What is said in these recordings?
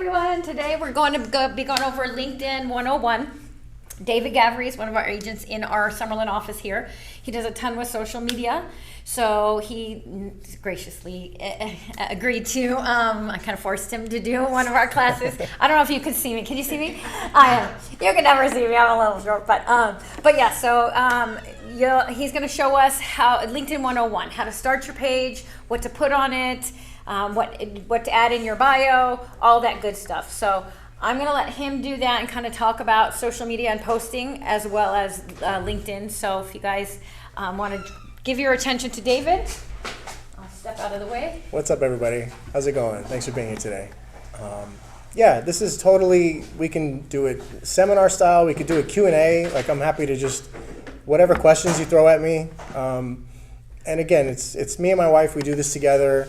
everyone. Today we're going to be going over LinkedIn 101. David Gavry is one of our agents in our Summerlin office here. He does a ton with social media. So he graciously agreed to, I kind of forced him to do one of our classes. I don't know if you can see me. Can you see me? You can never see me. I'm a little short. But yeah, so he's going to show us how LinkedIn 101, how to start your page, what to put on it, what to add in your bio, all that good stuff. So I'm going to let him do that and kind of talk about social media and posting as well as LinkedIn. So if you guys want to give your attention to David, I'll step out of the way. What's up, everybody? How's it going? Thanks for being here today. Yeah, this is totally, we can do it seminar style. We could do a Q&A. Like, I'm happy to just, whatever questions you throw at me. And again, it's me and my wife. We do this together.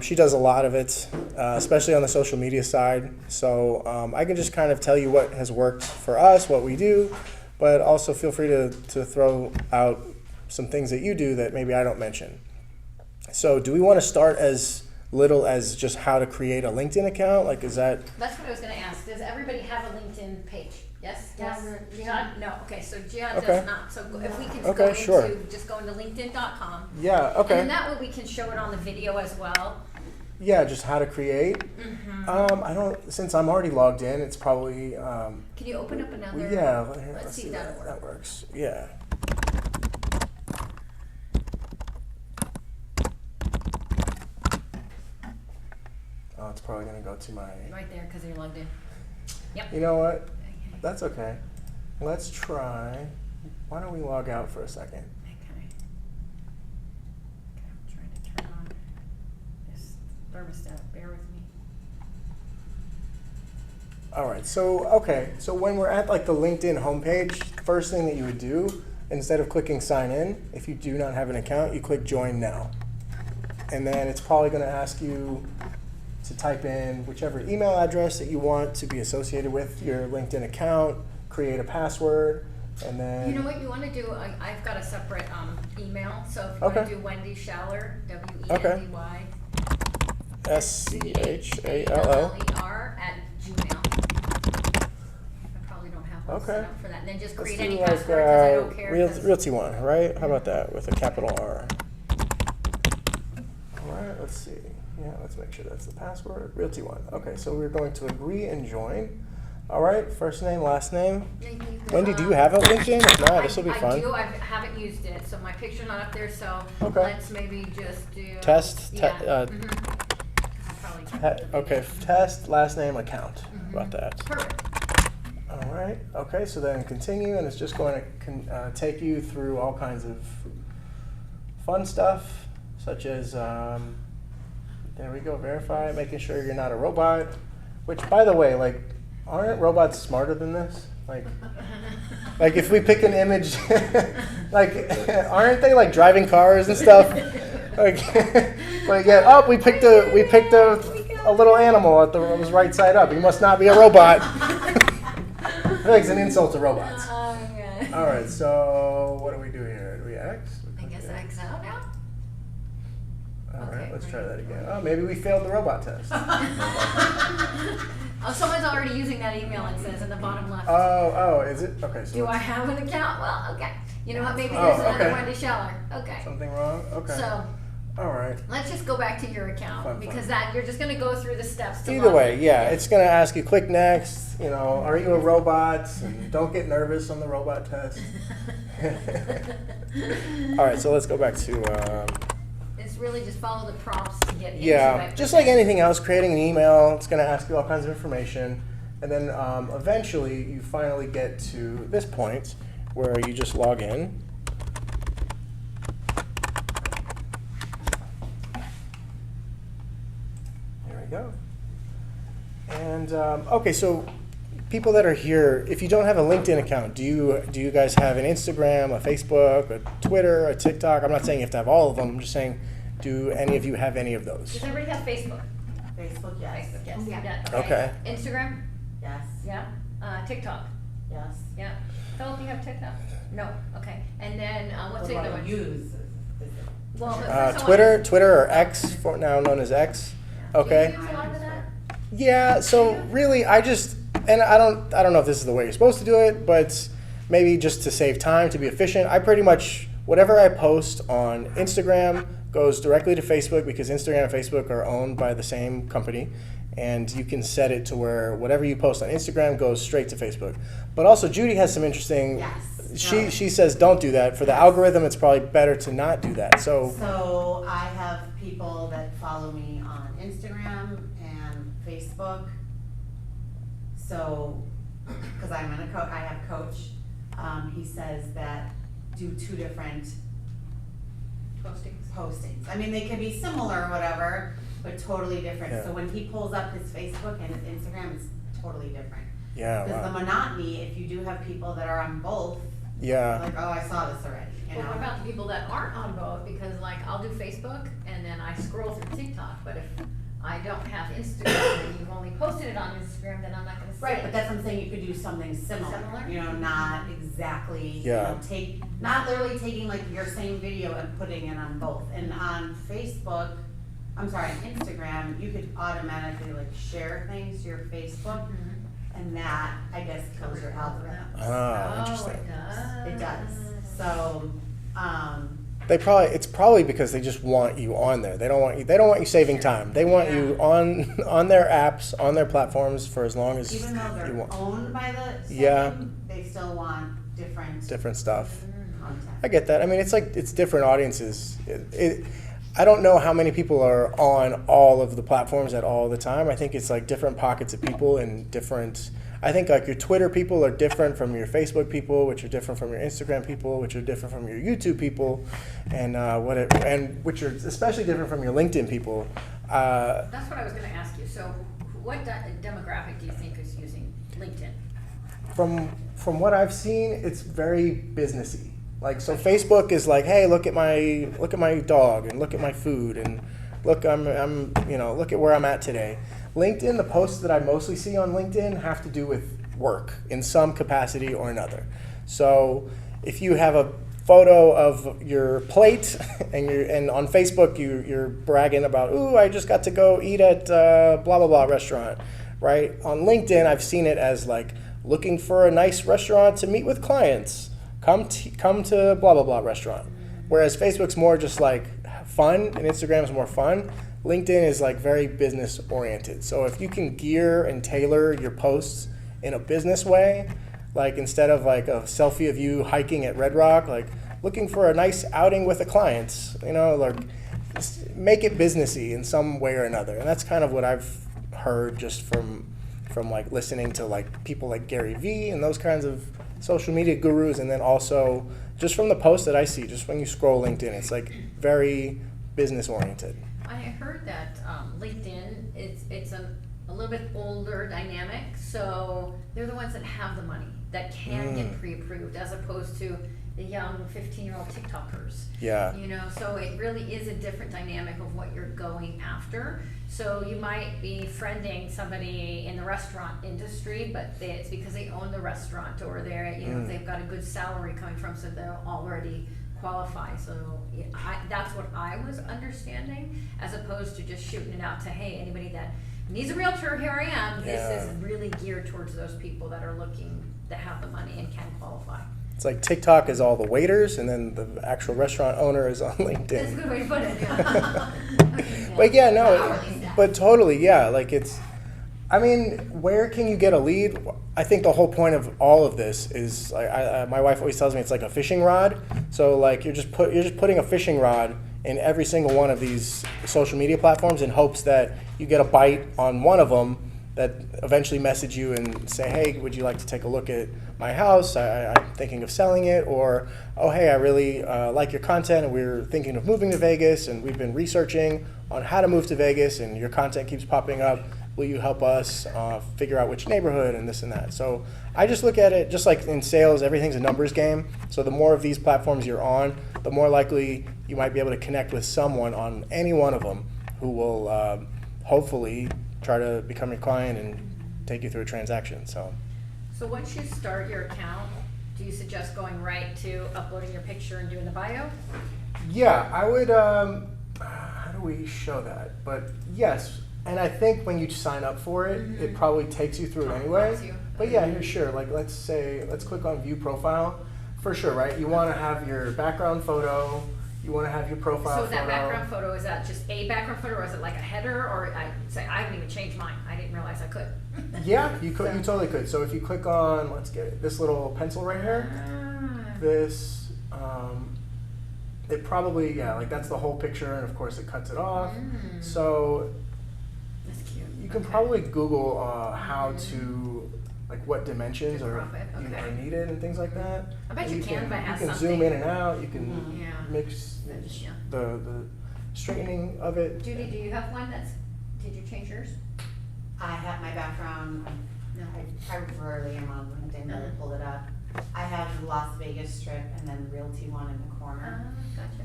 She does a lot of it, especially on the social media side. So I can just kind of tell you what has worked for us, what we do, but also feel free to throw out some things that you do that maybe I don't mention. So do we want to start as little as just how to create a LinkedIn account? Like, is that? That's what I was going to ask. Does everybody have a LinkedIn page? Yes? Yes. Jihad? No. Okay, so Jihad Okay. does not. So if we can just go into LinkedIn.com. Yeah, okay. And then that way we can show it on the video as well. Yeah, just how to create. Mm-hmm. Since I'm already logged in, it's probably. Can you open up another? Yeah, let's see if that works. That works. Yeah. Oh, it's probably going to go to my. Right there, because you're logged in. Yep. You know what? That's okay. Let's try. Why don't we log out for a second? Okay. I'm trying to turn on this thermostat. Bear with me. All right. So when we're at like the LinkedIn homepage, first thing that you would do, instead of clicking sign in, if you do not have an account, you click join now. And then it's probably going to ask you to type in whichever email address that you want to be associated with your LinkedIn account, create a password, and then. You know what you want to do? I've got a separate email, so if you want to do Wendy Schaller, WENDY SCHALLER @gmail. I probably don't have one set up for that. And then just create any password because I don't care. Realty One, right? How about that with a capital R? All right, let's see. Yeah, let's make sure that's the password. Realty One. Okay, so we're going to agree and join. All right, first name, last name. Wendy, do you have a LinkedIn? If not, this will be fun. I do. I haven't used it, so my picture's not up there. So let's maybe just do test. Yeah. Okay, test last name account. Mm-hmm. About that. Perfect. All right. Okay, so then continue, and it's just going to take you through all kinds of fun stuff, such as. There we go, verify, making sure you're not a robot. Which, by the way, like, aren't robots smarter than this? Like if we pick an image, like, aren't they like driving cars and stuff? Like yeah, oh, we picked a little animal it was right side up. You must not be a robot. I think it's an insult to robots. Okay. All right, so what do we do here? Do we X? I guess X out now. All right, let's try that again. Oh, maybe we failed the robot test. Oh, someone's already using that email, it says in the bottom left. Oh, is it? Okay. So do I have an account? Well, okay. You know what? Maybe there's another Wendy Schaller. Okay. Something wrong? Okay. So, all right. let's just go back to your account because that you're just going to go through the steps to Either way, yeah. It's going to ask you, click next. You know, are you a robot? And don't get nervous on the robot test. All right, so let's go back to. Really just follow the prompts to get into it. Yeah, just like anything else, creating an email, it's going to ask you all kinds of information. And then eventually you finally get to this point where you just log in. There we go. And okay, so people that are here, if you don't have a LinkedIn account, do you guys have an Instagram, a Facebook, a Twitter, a TikTok? I'm not saying you have to have all of them. I'm just saying, do any of you have any of those? Does everybody have Facebook? Facebook, yes. Facebook, yes. Yeah. Okay. Instagram? Yes. Yeah. TikTok? Yes. Yeah. Philip, you have TikTok? No. Okay. And then what's the other one? Use? Well, Twitter or X, now known as X. Yeah. Okay. Do you use a lot of that? Yeah, so really I just, and I don't know if this is the way you're supposed to do it, but maybe just to save time, to be efficient, I pretty much, whatever I post on Instagram goes directly to Facebook, because Instagram and Facebook are owned by the same company, and you can set it to where whatever you post on Instagram goes straight to Facebook. But also Judy has some interesting, she says don't do that. For the algorithm, it's probably better to not do that. So I have people that follow me on Instagram and Facebook. So, because I have a coach, he says that do 2 different postings. I mean, they can be similar or whatever, but totally different. Yeah. So when he pulls up his Facebook and his Instagram, it's totally different. Yeah, Because wow. the monotony, if you do have people that are on both, Yeah. like, oh, I saw this already, you Well, know? what about the people that aren't on both? Because like I'll do Facebook and then I scroll through TikTok, but if I don't have Instagram and you've only posted it on Instagram, then I'm not gonna see Right, it. but that's what I'm saying, you could do something similar, Similar? you know, not exactly, you Yeah. know, not literally taking like your same video and putting it on both. And on Facebook, on Instagram, you could automatically like share things to your Facebook, and that, I guess, kills your algorithm. Oh, interesting. It does, so, It's probably because they just want you on there. They don't want you saving time. They want you on their apps, on their platforms for as long as even though you they're want. owned by the Yeah. same, they still want Different stuff. content. I get that. I mean, it's different audiences. I don't know how many people are on all of the platforms at all the time. I think it's like different pockets of people and different. I think like your Twitter people are different from your Facebook people, which are different from your Instagram people, which are different from your YouTube people, and which are especially different from your LinkedIn people. That's what I was gonna ask you. So what demographic do you think is using LinkedIn? From what I've seen, it's very businessy. Like, so Facebook is like, hey, look at my dog and look at my food and look, I'm look at where I'm at today. LinkedIn, the posts that I mostly see on LinkedIn have to do with work in some capacity or another. So if you have a photo of your plate and on Facebook you're bragging about, ooh, I just got to go eat at blah blah blah restaurant, right? On LinkedIn, I've seen it as like looking for a nice restaurant to meet with clients. Come to blah blah blah restaurant. Whereas Facebook's more just like fun and Instagram's more fun. LinkedIn is like very business oriented. So if you can gear and tailor your posts in a business way, like instead of like a selfie of you hiking at Red Rock, like looking for a nice outing with a client, like make it businessy in some way or another. And that's kind of what I've heard just from like listening to like people like Gary Vee and those kinds of social media gurus, and then also just from the posts that I see, just when you scroll LinkedIn, it's like very business oriented. I heard that LinkedIn, it's a little bit older dynamic, so they're the ones that have the money, that can get pre-approved, as opposed to the young 15-year-old TikTokers. Yeah. So it really is a different dynamic of what you're going after. So you might be friending somebody in the restaurant industry, but it's because they own the restaurant, or they've got a good salary coming from, so they'll already qualify. So that's what I was understanding, as opposed to just shooting it out to, hey, anybody that needs a realtor, here I am. Yeah. This is really geared towards those people that are looking, that have the money and can qualify. It's like TikTok is all the waiters, and then the actual restaurant owner is on LinkedIn. That's a good way to put it. Okay, But yeah, no, Hourly staff. but totally, yeah. Like where can you get a lead? I think the whole point of all of this is, my wife always tells me it's like a fishing rod. So like you're just putting a fishing rod in every single one of these social media platforms in hopes that you get a bite on one of them that eventually message you and say, hey, would you like to take a look at my house? I'm thinking of selling it. Or, oh, hey, I really like your content and we're thinking of moving to Vegas and we've been researching on how to move to Vegas and your content keeps popping up. Will you help us figure out which neighborhood and this and that? So I just look at it, just like in sales, everything's a numbers game. So the more of these platforms you're on, the more likely you might be able to connect with someone on any one of them who will hopefully try to become your client and take you through a transaction. So once you start your account, do you suggest going right to uploading your picture and doing the bio? yeah, I would, how do we show that? But yes, And I think when you sign up for it, it probably takes you through it anyway. Prompts you. But yeah, here, sure. Like, let's click on view profile. For sure, right? You want to have your background photo. You want to have your profile So photo. that background photo, is that just a background photo, or is it like a header, or I haven't even changed mine. I didn't realize I could. Yeah, you could. You totally could. So if you click on, let's get it, this little pencil right here. This, it probably, yeah, like that's the whole picture, and of course it cuts it off. So That's cute. you can Okay. probably Google how to, like what dimensions To are, crop it, okay. are needed and things like that. I bet And you Canva has You can something. zoom in and out. You can Yeah. mix Yeah. the straightening of it. Judy, do you have one did you change yours? I have my background, No. I rarely am on LinkedIn, but I pulled it up. I have the Las Vegas strip and then the Realty one in the corner. Gotcha.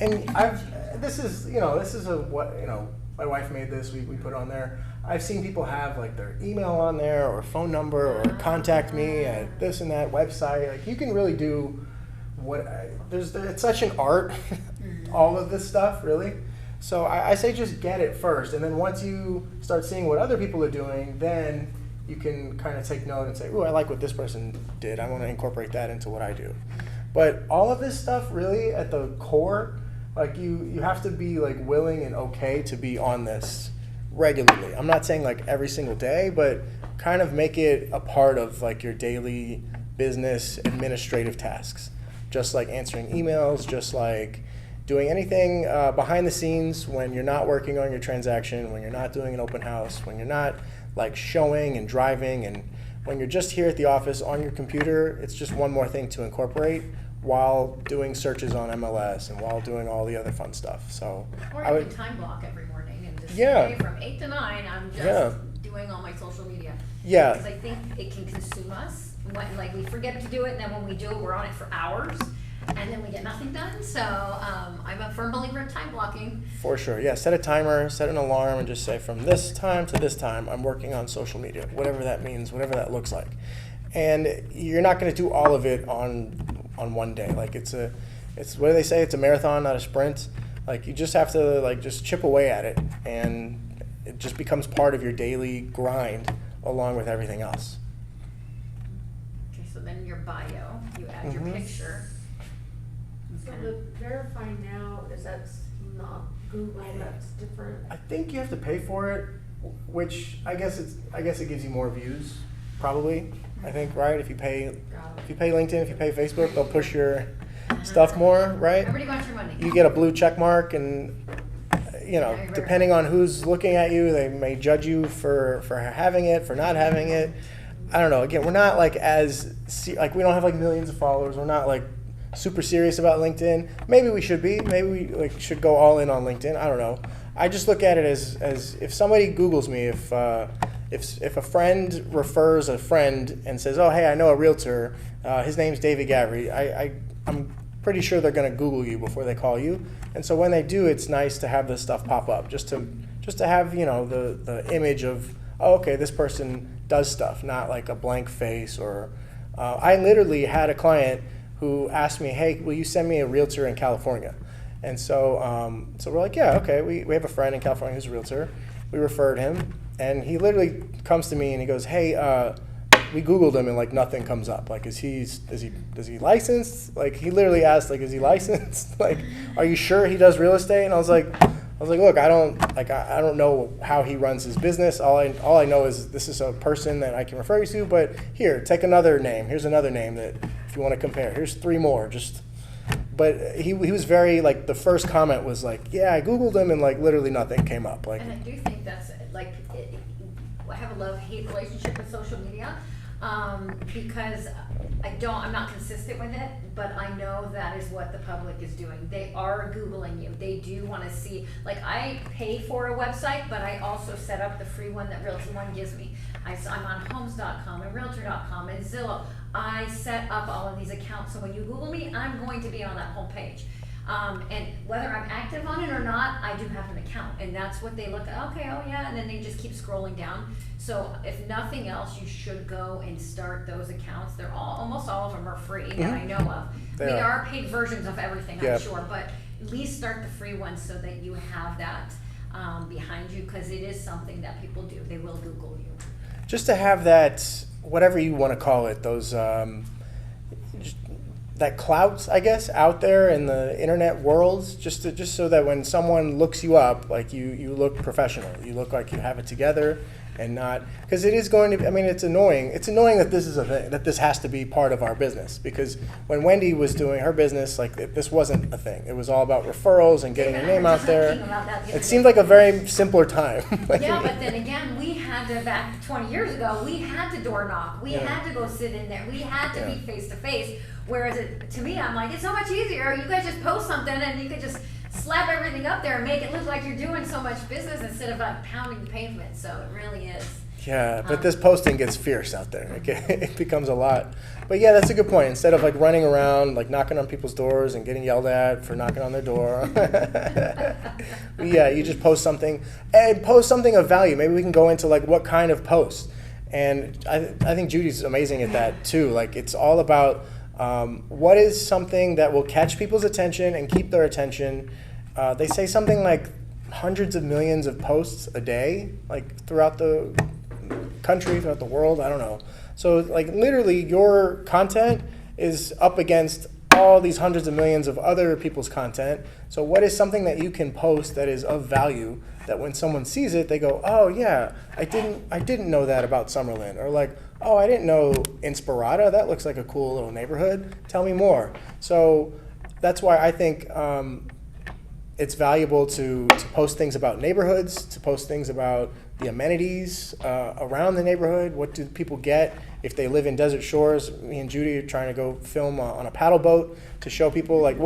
And this is my wife made this, we put on there. I've seen people have like their email on there or phone number or contact me at this and that website. Like you can really do it's such an art, all of this stuff really. So I say just get it first, and then once you start seeing what other people are doing, then you can kind of take note and say, "Ooh, I like what this person did. I want to incorporate that into what I do." But all of this stuff really at the core, like you have to be like willing and okay to be on this regularly. I'm not saying like every single day, but kind of make it a part of like your daily business administrative tasks. Just like answering emails, just like doing anything behind the scenes when you're not working on your transaction, when you're not doing an open house, when you're not like showing and driving, and when you're just here at the office on your computer. It's just one more thing to incorporate while doing searches on MLS and while doing all the other fun stuff. So Or I you would, can time block every morning and just Yeah. say from 8 to 9, I'm just Yeah. doing all my social media. Yeah. Because I think it can consume us. Like we forget to do it, and then when we do it, we're on it for hours, and then we get nothing done. So I'm a firm believer in time blocking. For sure, yeah. Set a timer, set an alarm, and just say from this time to this time, I'm working on social media, whatever that means, whatever that looks like. And you're not going to do all of it on one day. Like it's what do they say? It's a marathon, not a sprint. Like you just have to like just chip away at it, and it just becomes part of your daily grind along with everything else. Okay, so then your bio, you add your picture. So the verify now, is that's not Google, that's different? I think you have to pay for it, which I guess it gives you more views, probably. I think, right? If you pay LinkedIn, if you pay Facebook, they'll push your stuff more, right? Everybody wants your money. You get a blue check mark, and depending on who's looking at you, they may judge you for having it, for not having it. I don't know. Again, we're not like we don't have like millions of followers. We're not like super serious about LinkedIn. Maybe we should be. Maybe we like should go all in on LinkedIn. I don't know. I just look at it as if somebody Googles me, if a friend refers a friend and says, "Oh, hey, I know a realtor. His name's David Gavry." I'm pretty sure they're going to Google you before they call you. And so when they do, it's nice to have this stuff pop up, just to have the image of, oh, okay, this person does stuff, not like a blank face. Or I literally had a client who asked me, "Hey, will you send me a realtor in California?" And so we're like, yeah, okay. We have a friend in California who's a realtor. We referred him, and he literally comes to me and he goes, "Hey, we Googled him and like nothing comes up. Like, is he licensed?" Like he literally asked, like, "Is he licensed? Like, are you sure he does real estate?" And I was like, look, I don't know how he runs his business. All I know is this is a person that I can refer you to. But here, take another name. Here's another name that if you want to compare. Here's 3 more. But he was very like the first comment was like, "Yeah, I Googled him and like literally nothing came up." Like, And I do think that's like, I have a love-hate relationship with social media, because I'm not consistent with it, but I know that is what the public is doing. They are Googling you. They do want to see, like I pay for a website, but I also set up the free one that Realty One gives me. I'm on homes.com and realtor.com and Zillow. I set up all of these accounts, so when you Google me, I'm going to be on that homepage. And whether I'm active on it or not, I do have an account, and that's what they look at. Okay, oh yeah, and then they just keep scrolling down. So if nothing else, you should go and start those accounts. They're almost all of them are free that I know of. There are paid versions of everything, Yeah. I'm sure, but at least start the free ones so that you have that. behind you, because it is something that people do. They will Google you. Just to have that, whatever you want to call it, those that clout, I guess, out there in the internet world, just so that when someone looks you up, like you look professional, you look like you have it together, and not, because it is going to be, I mean, it's annoying. It's annoying that this is a thing, that this has to be part of our business, because when Wendy was doing her business, like this wasn't a thing. It was all about referrals and getting your name out there. It seemed like a very simpler time. Yeah, but then again, we had to, back 20 years ago, we had to door knock. We had to go sit in there. We had to be face to face. Whereas to me, I'm like, it's so much easier. You guys just post something and you could just slap everything up there and make it look like you're doing so much business instead of like pounding the pavement. So it really is. Yeah, but this posting gets fierce out there. It becomes a lot. But yeah, that's a good point. Instead of like running around, like knocking on people's doors and getting yelled at for knocking on their door. Yeah, you just post something and post something of value. Maybe we can go into like what kind of post. And I think Judy's amazing at that too. Like it's all about what is something that will catch people's attention and keep their attention. They say something like hundreds of millions of posts a day, like throughout the country, throughout the world, I don't know. So like literally your content is up against all these hundreds of millions of other people's content. So what is something that you can post that is of value, that when someone sees it, they go, oh yeah, I didn't know that about Summerlin. Or like, oh, I didn't know Inspirata. That looks like a cool little neighborhood. Tell me more. So that's why I think it's valuable to post things about neighborhoods, to post things about the amenities around the neighborhood. What do people get if they live in Desert Shores? Me and Judy are trying to go film on a paddle boat to show people like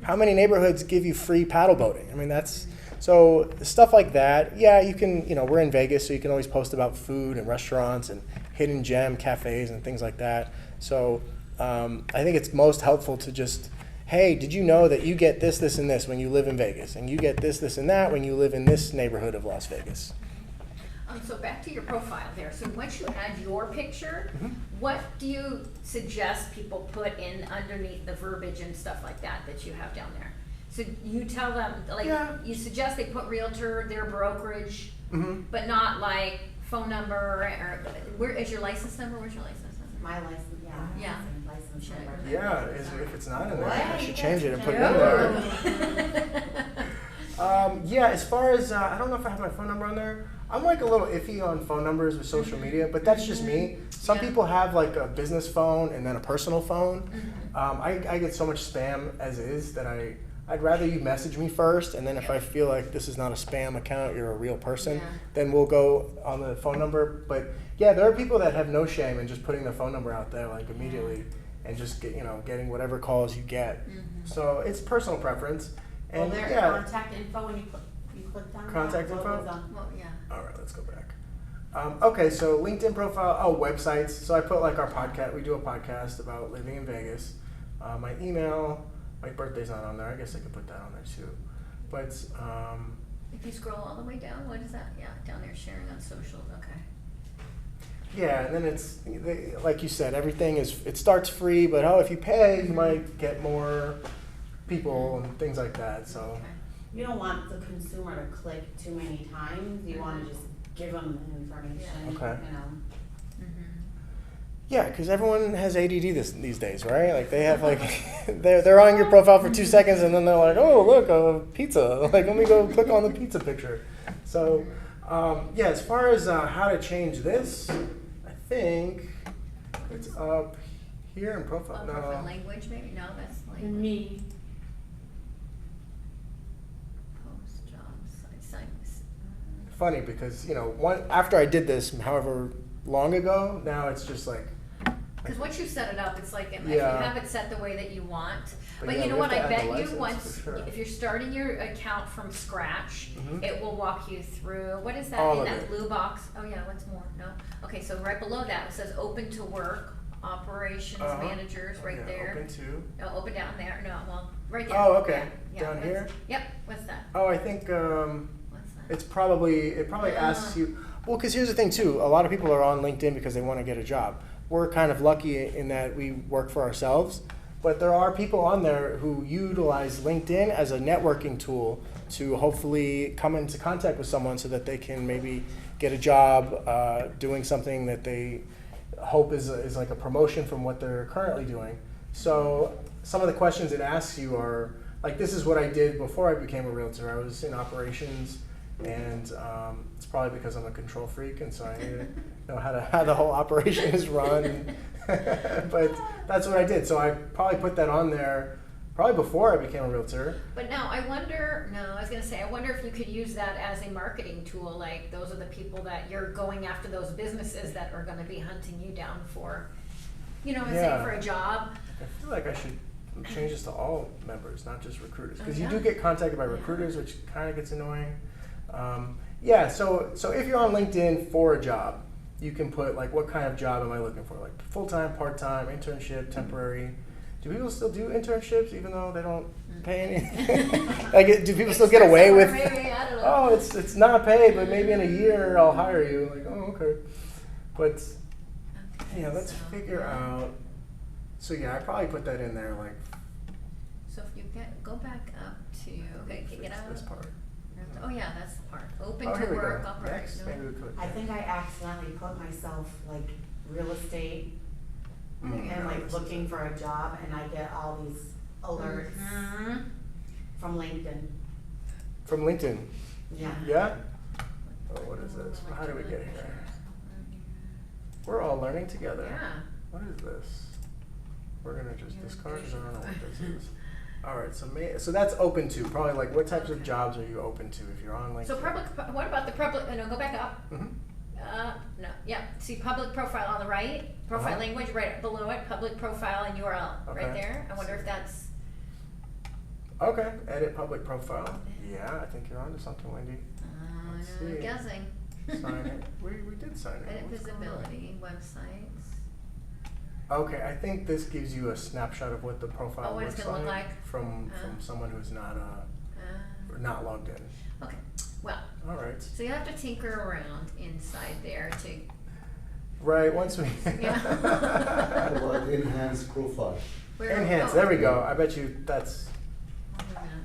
how many neighborhoods give you free paddle boating. I mean, that's, so stuff like that. Yeah, you can, we're in Vegas, so you can always post about food and restaurants and hidden gem cafes and things like that. So I think it's most helpful to just, hey, did you know that you get this, this, and this when you live in Vegas? And you get this, this, and that when you live in this neighborhood of Las Vegas. So back to your profile there. So once you add your picture, what do you suggest people put in underneath the verbiage and stuff like that you have down there? So you tell them, like, you suggest they put realtor, their brokerage, but not like phone number, or where is your license number? Where's your license number? My license, Yeah. license number. Yeah, if it's not in there, I What? should change it and put it in there. Yeah, as far as, I don't know if I have my phone number on there. I'm like a little iffy on phone numbers with social media, but that's just me. Some people have like a business phone and then a personal phone. I get so much spam as is that I'd rather you message me first, and then if I feel like this is not a spam account, you're a real person, then we'll go on the phone number. But yeah, there are people that have no shame in just putting their phone number out there like immediately and just getting whatever calls you get. So it's personal preference. And Well, there's contact info when you click down. Contact info? Well, yeah. All right, let's go back. Okay, so LinkedIn profile, websites. So I put like our podcast, we do a podcast about living in Vegas. My email, my birthday's not on there. I guess I could put that on there too. But If you scroll all the way down, what is that? Yeah, down there, sharing on socials, okay. yeah, and then it's, like you said, everything it starts free, but if you pay, you might get more people and things like that, so. Okay. You don't want the consumer to click too many times. You want to just give them the information. Okay. Mm-hmm. Yeah, because everyone has ADD these days, right? Like they have like, they're on your profile for 2 seconds and then they're like, oh look, a pizza. Like let me go click on the pizza picture. So yeah, as far as how to change this, I think it's up here in profile. Profile language, maybe? No, that's language. And me. Post jobs, sites. Funny because after I did this, however long ago, now it's just like. Because once you set it up, it's like, if you Yeah. have it set the way that you want. But But yeah, you know we what, have I to add the bet you license once, for sure. if you're starting your account from scratch, Mhm. it will walk you through, what is that, All in of that it. blue box? Oh yeah, what's more? No? Okay, so right below that, it says open to work, operations, managers, right Yeah, there. Open to. No, open down there, no, well, right there. Oh, okay. Yeah, Down what's- here? Yep, what's that? Oh, I think What's that? it probably asks you. Well, because here's the thing too. A lot of people are on LinkedIn because they want to get a job. We're kind of lucky in that we work for ourselves, But there are people on there who utilize LinkedIn as a networking tool to hopefully come into contact with someone so that they can maybe get a job doing something that they hope is like a promotion from what they're currently doing. So some of the questions it asks you are, like, this is what I did before I became a realtor. I was in operations, and it's probably because I'm a control freak, and so I need to know how the whole operation is run. But that's what I did. So I probably put that on there probably before I became a realtor. But now I was gonna say, I wonder if you could use that as a marketing tool, like those are the people that you're going after, those businesses that are gonna be hunting you down for, you know, Yeah. say for a job. I feel like I should change this to all members, not just recruiters, because Oh, you yeah. do get contacted by recruiters, which kind of gets annoying. Yeah, so if you're on LinkedIn for a job, you can put like, what kind of job am I looking for? Like full-time, part-time, internship, temporary. Do people still do internships even though they don't pay anything? Like, do people still get away with? Maybe, I don't know. Oh, it's not paid, but maybe in a year I'll hire you. Like, oh, okay. But yeah, let's figure out. So yeah, I probably put that in there. Like, So if you go back up to, okay, get out. this part. Oh yeah, that's the part. Open Oh, to here we work, go. operate. Next, No. maybe we put. I think I accidentally put myself like real estate and like looking for a job, and I get all these alerts Mhm. from LinkedIn. From LinkedIn. Yeah. Yeah? Oh, what is this? How do we get here? We're all learning together. Yeah. What is this? We're gonna just discard it. I don't know what this is. All right, so that's open to. Probably like, what types of jobs are you open to if you're on LinkedIn? So what about the public, no, go back up. Mhm. No, yeah, see public profile on the right, profile Uh-huh. language right below it, public profile and URL, right Okay. there. I wonder if that's, Okay, edit public profile. Yeah, I think you're onto something, Wendy. Let's I'm see. guessing. Sign it. We did sign it. Edit What's going on? visibility, websites. Okay, I think this gives you a snapshot of what the profile Oh, what looks it's gonna look like? from someone who's not logged in. Okay, well, All right. so you have to tinker around inside there to, Right. Once we Yeah. How about enhanced profile? where? enhance. oh, There we go. I bet you that's. hold on a minute.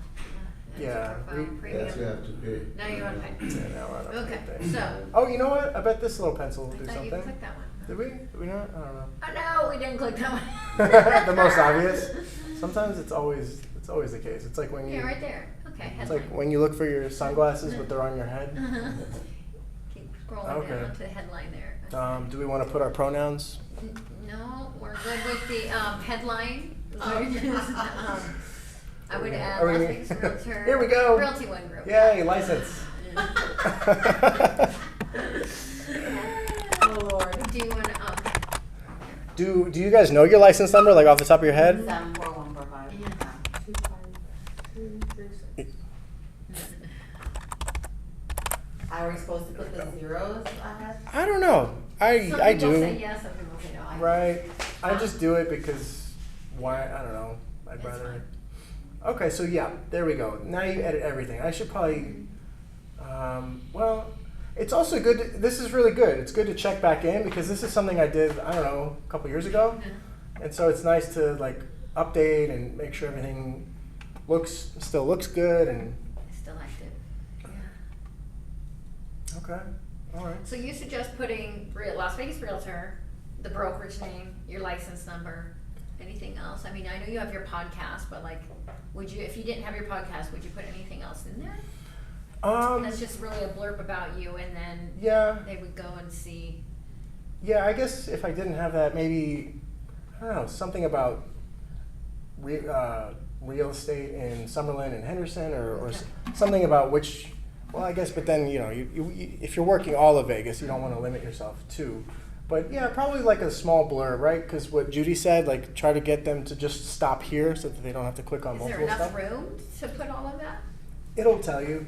Yeah, Profile, we- premium. Yes, you have to pay. Now you want to pay. Yeah, now we're on a Okay, good thing. so, Oh, you know what? I bet this little pencil will I do thought you something. clicked that one. Did we? Did we not? I don't know. Oh, no, we didn't click that one. The most obvious. Sometimes it's always the case. It's like when you. Yeah, right there. Okay, It's headline. like when you look for your sunglasses, but they're on your head. Keep scrolling Okay. down to the headline there. Do we want to put our pronouns? No, we're good with the headline. I would add Are we- Las Vegas Realtor. Here we go. Realty One Group. Yay, license. Oh Lord. Do you want to, Do you guys know your license number, like off the top of your head? 74145. Yeah. 25236. Are we supposed to put the zeros ahead? I don't know. some I people say do. yes, some people say no. Right. I just do it because why? I don't know. I'd It's rather. Okay, so yeah, there we go. Now you edit everything. I should probably. Well, it's also good. This is really good. It's good to check back in because this is something I did. I don't know, a couple years ago, and so it's nice to like update and make sure everything still looks good and. Still active. Yeah. Okay. All right. So you suggest putting Las Vegas Realtor, the brokerage name, your license number, anything else? I mean, I know you have your podcast, but like, would you, if you didn't have your podcast, would you put anything else in there? That's just really a blurb about you, and then Yeah. they would go and see. Yeah, I guess if I didn't have that, maybe, I don't know, something about real estate in Summerlin and Henderson, or something about which, well, I guess, but then, you if you're working all of Vegas, you don't want to limit yourself too. But yeah, probably like a small blur, right? Because what Judy said, like try to get them to just stop here so that they don't have to click on Is there multiple enough stuff. room to put all of that? It'll tell you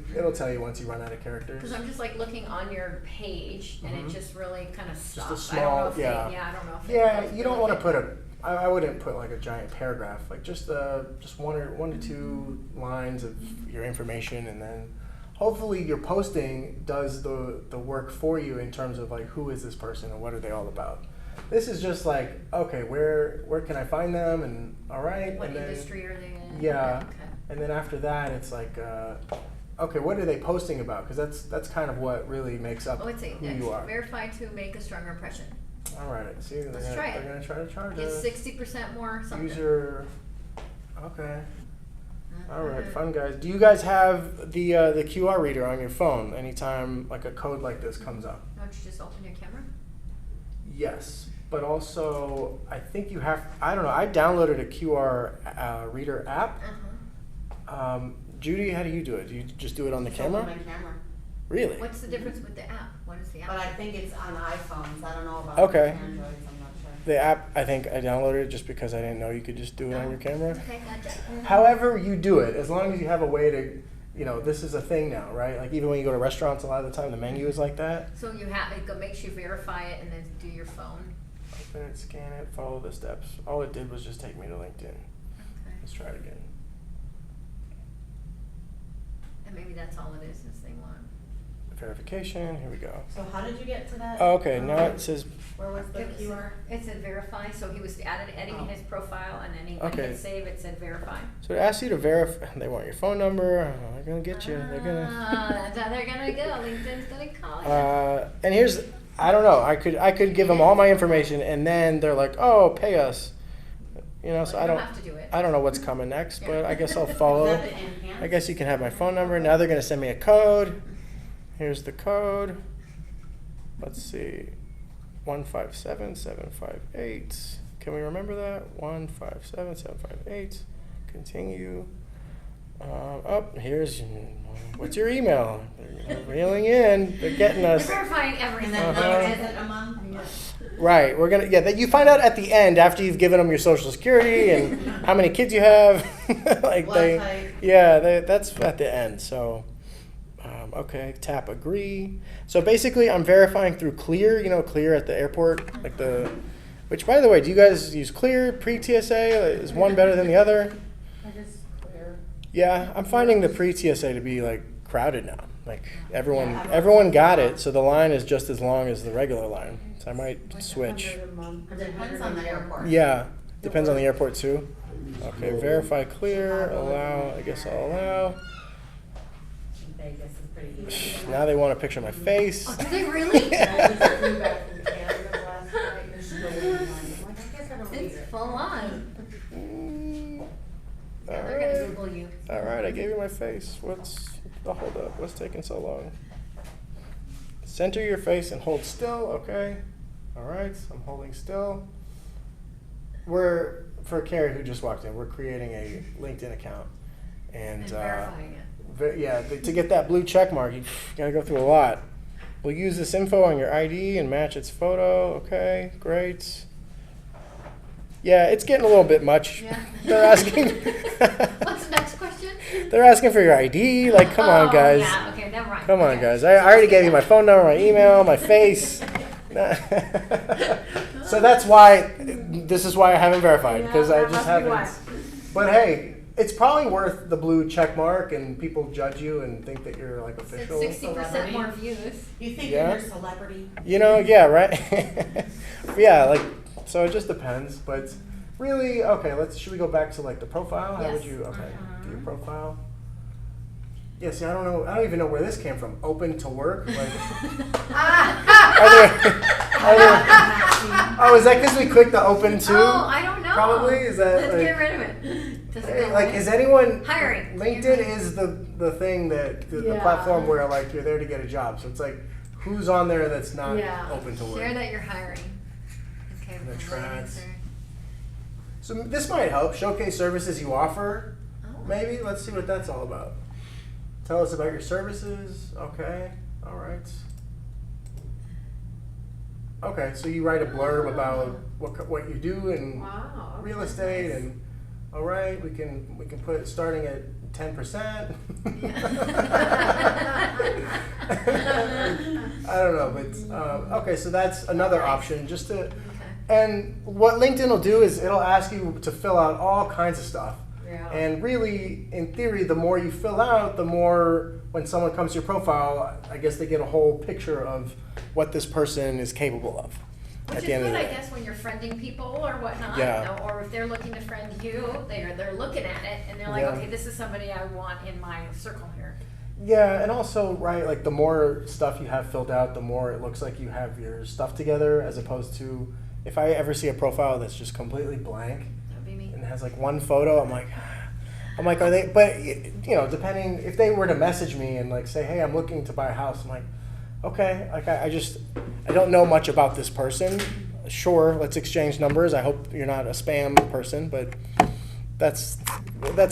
once you run out of characters. Because I'm just like looking on your page, and it just really kind of Just a stops. small, I don't know if yeah. I don't know if Yeah, it you don't want to put I wouldn't put like a giant paragraph, like just one to two lines of your information, and then hopefully your posting does the work for you in terms of like who is this person and what are they all about. This is just like, okay, where can I find them, and all right, What and then industry are they in? yeah, Okay. and then after that, it's like, okay, what are they posting about? Because that's kind of what really makes up Oh, it's who you are. verify to make a stronger impression. All right, see, Let's try it. they're gonna try to charge It's us. 60% more something. User, okay. All right, Mhm. fun guys. Do you guys have the QR reader on your phone anytime like a code like this comes up? Don't you just open your camera? Yes, but also I think you have. I don't know. I downloaded a QR reader app. Judy, how do you do it? Do you just do it on the Just open camera? my camera. Really? What's the difference with the app? What is the app? But I think it's on iPhones, I don't know about Okay. Androids, I'm not sure. The app, I think I downloaded it just because I didn't know you could just do it on your camera. Okay, gotcha. However you do it, as long as you have a way to, this is a thing now, right? Like even when you go to restaurants, a lot of the time the menu is like that. So you have, it makes you verify it and then do your phone. Open it, scan it, follow the steps. All it did was just take me to LinkedIn. Okay. Let's try it again. And maybe that's all it is they want. Verification, here we go. So how did you get to that? Oh, okay, now it says, Where was the QR? It said verify, so he was editing Oh. his profile and then when he Okay. hit save, it said verify. so it asks you to verify, they want your phone number, they're gonna get you, they're gonna. That's how they're gonna go. LinkedIn's gonna call you. And here's, I don't know, I could give them all my information and then they're like, oh, pay us. So Well, I you don't, have to do it. I don't know what's coming next, Yeah. but I guess I'll Is follow. that the enhanced? I guess you can have my phone number. Now they're gonna send me a code. Here's the code. Let's see, 157758. Can we remember that? 157758. Continue. Here's, what's your email? They're reeling in. They're getting They're us. verifying And everything. then Uh-huh. another visit a month? Right. We're gonna. Yeah. That you find out at the end after you've given them your social security and how many kids you have. Like Blood type. Yeah. That's at the end. So. Okay. Tap agree. So basically, I'm verifying through Clear. Clear at the airport, like the. Which, by the way, do you guys use Clear pre-TSA? Is one better than the other? I just clear. Yeah, I'm finding the pre-TSA to be like crowded now. Like everyone, Yeah, everyone got it, so the line is just as long as the regular line. So I might switch. 100 a month. It depends on the airport. Yeah, depends on the airport too. Okay, verify clear, allow. I guess I'll allow. Vegas is pretty easy. Now they want a picture of my face. Oh, do they really? I just flew back from Canada last night, and she's going on. I'm like, I guess I don't need It's it. full on. All They're gonna right, Google you. all right. I gave you my face. Hold up? What's taking so long? Center your face and hold still. Okay. All right. I'm holding still. For Carrie who just walked in, we're creating a LinkedIn account, and verifying it. To get that blue check mark, you gotta go through a lot. We'll use this info on your ID and match its photo. Okay, great. Yeah, it's getting a little bit much. Yeah. They're asking. What's the next question? They're asking for your ID. Like, come on, guys. Yeah, okay, never mind. Come on, Okay. guys. I already gave you my phone number, my email, my face. So that's why. This is why I haven't verified because I that just must be haven't. But hey, it's probably worth the blue check mark, and people judge you and think that you're like official. 60% more views. You think Yeah. you're a celebrity? Yeah, right. Yeah, like so it just depends, but really, okay. Should we go back to like the profile? How would Yes. you? Okay, do your profile. Yeah, see, I don't know. I don't even know where this came from. Open to work. Like, are there? Oh, is that because we clicked the open to? Oh, I don't know. Probably is that. Let's like, get rid of it. Does it hey, go like, away? is anyone Hiring. LinkedIn is the thing that the Yeah. platform where like you're there to get a job. So it's like, who's on there that's not Yeah. open to work? Share that you're hiring. Okay. And the promote tracks. answer. So this might help. Showcase services you offer. Oh. Maybe. Let's see what that's all about. Tell us about your services. Okay. All right. Okay. So you write a blurb about what you do and Wow. real okay, estate nice. and. All right. We can put it starting at 10%. I don't know, but okay. So that's another option. Just to. Okay. And what LinkedIn will do is it'll ask you to fill out all kinds of stuff. Yeah. And really, in theory, the more you fill out, the more when someone comes to your profile, I guess they get a whole picture of what this person is capable of. Which at is the end good, of the I day. guess, when you're friending people or whatnot, Yeah. you know, or if they're looking to friend you, they're looking at it and they're like, Yeah. okay, this is somebody I want in my circle here. Yeah, and also, right, like the more stuff you have filled out, the more it looks like you have your stuff together, as opposed to if I ever see a profile that's just completely blank That'd be me. and has like one photo, I'm like, are they, but you know, depending, if they were to message me and like say, hey, I'm looking to buy a house, I'm like, okay, like I don't know much about this person. Sure, let's exchange numbers. I hope you're not a spam person, but that's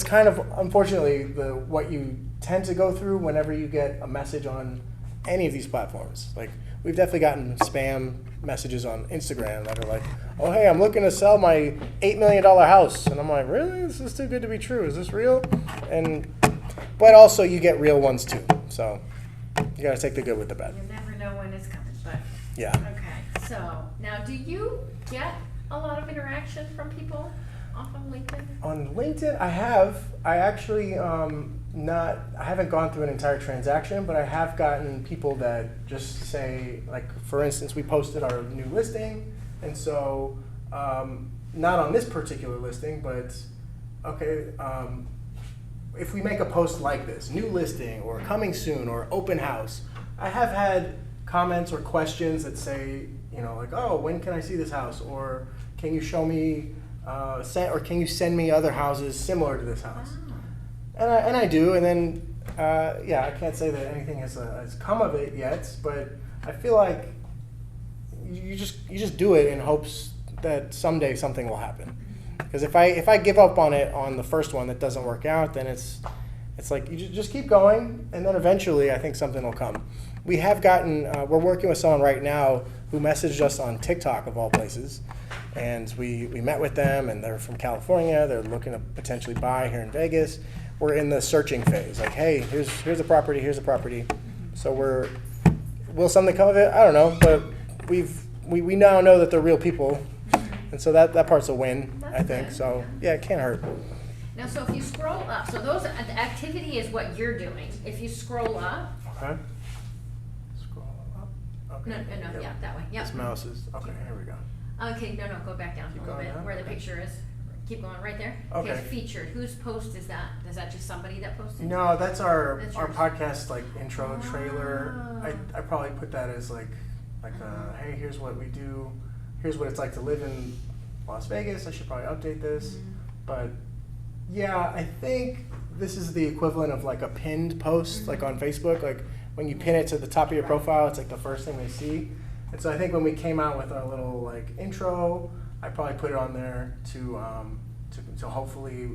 kind of unfortunately what you tend to go through whenever you get a message on any of these platforms. Like we've definitely gotten spam messages on Instagram that are like, oh hey, I'm looking to sell my $8 million house, and I'm like, really? This is too good to be true. Is this real? But also you get real ones too. So you gotta take the good with the bad. You never know when it's coming, but. Yeah. Okay, so now do you get a lot of interaction from people off of LinkedIn? On LinkedIn, I actually I haven't gone through an entire transaction, but I have gotten people that just say, like, for instance, we posted our new listing, and so not on this particular listing, but okay, if we make a post like this, new listing or coming soon or open house, I have had comments or questions that say, you know, like, oh, when can I see this house, or can you show me, or can you send me other houses similar to this house? And I do, and then yeah, I can't say that anything has come of it yet, but I feel like you just do it in hopes that someday something will happen. Because if I give up on it on the first one that doesn't work out, then it's like you just keep going, and then eventually I think something will come. We have gotten we're working with someone right now who messaged us on TikTok of all places, and we met with them, and they're from California. They're looking to potentially buy here in Vegas. We're in the searching phase. Like, hey, here's a property, here's a property. So will something come of it? I don't know, but we now know that they're real people, and so that part's a win, That's I think. good. So yeah, it can't hurt. Now, so if you scroll up, so the activity is what you're doing. If you scroll up, Okay. Scroll up. Okay. no, Yep. yeah, that way, yep. This mouse is okay. Here we go. Okay, no, go back down a little going bit, down? where the Okay. picture is. Keep going, right there. Okay. Featured. Whose post is that? Is that just somebody that posted? No, that's our That's our yours. podcast like intro trailer. Oh. I probably put that as like hey, here's what we do. Here's what it's like to live in Las Vegas. I should probably update this. But yeah, I think this is the equivalent of like a pinned post like on Facebook. Like when you pin it to the top of your profile, it's like the first thing they see. And so I think when we came out with our little like intro, I probably put it on there to hopefully,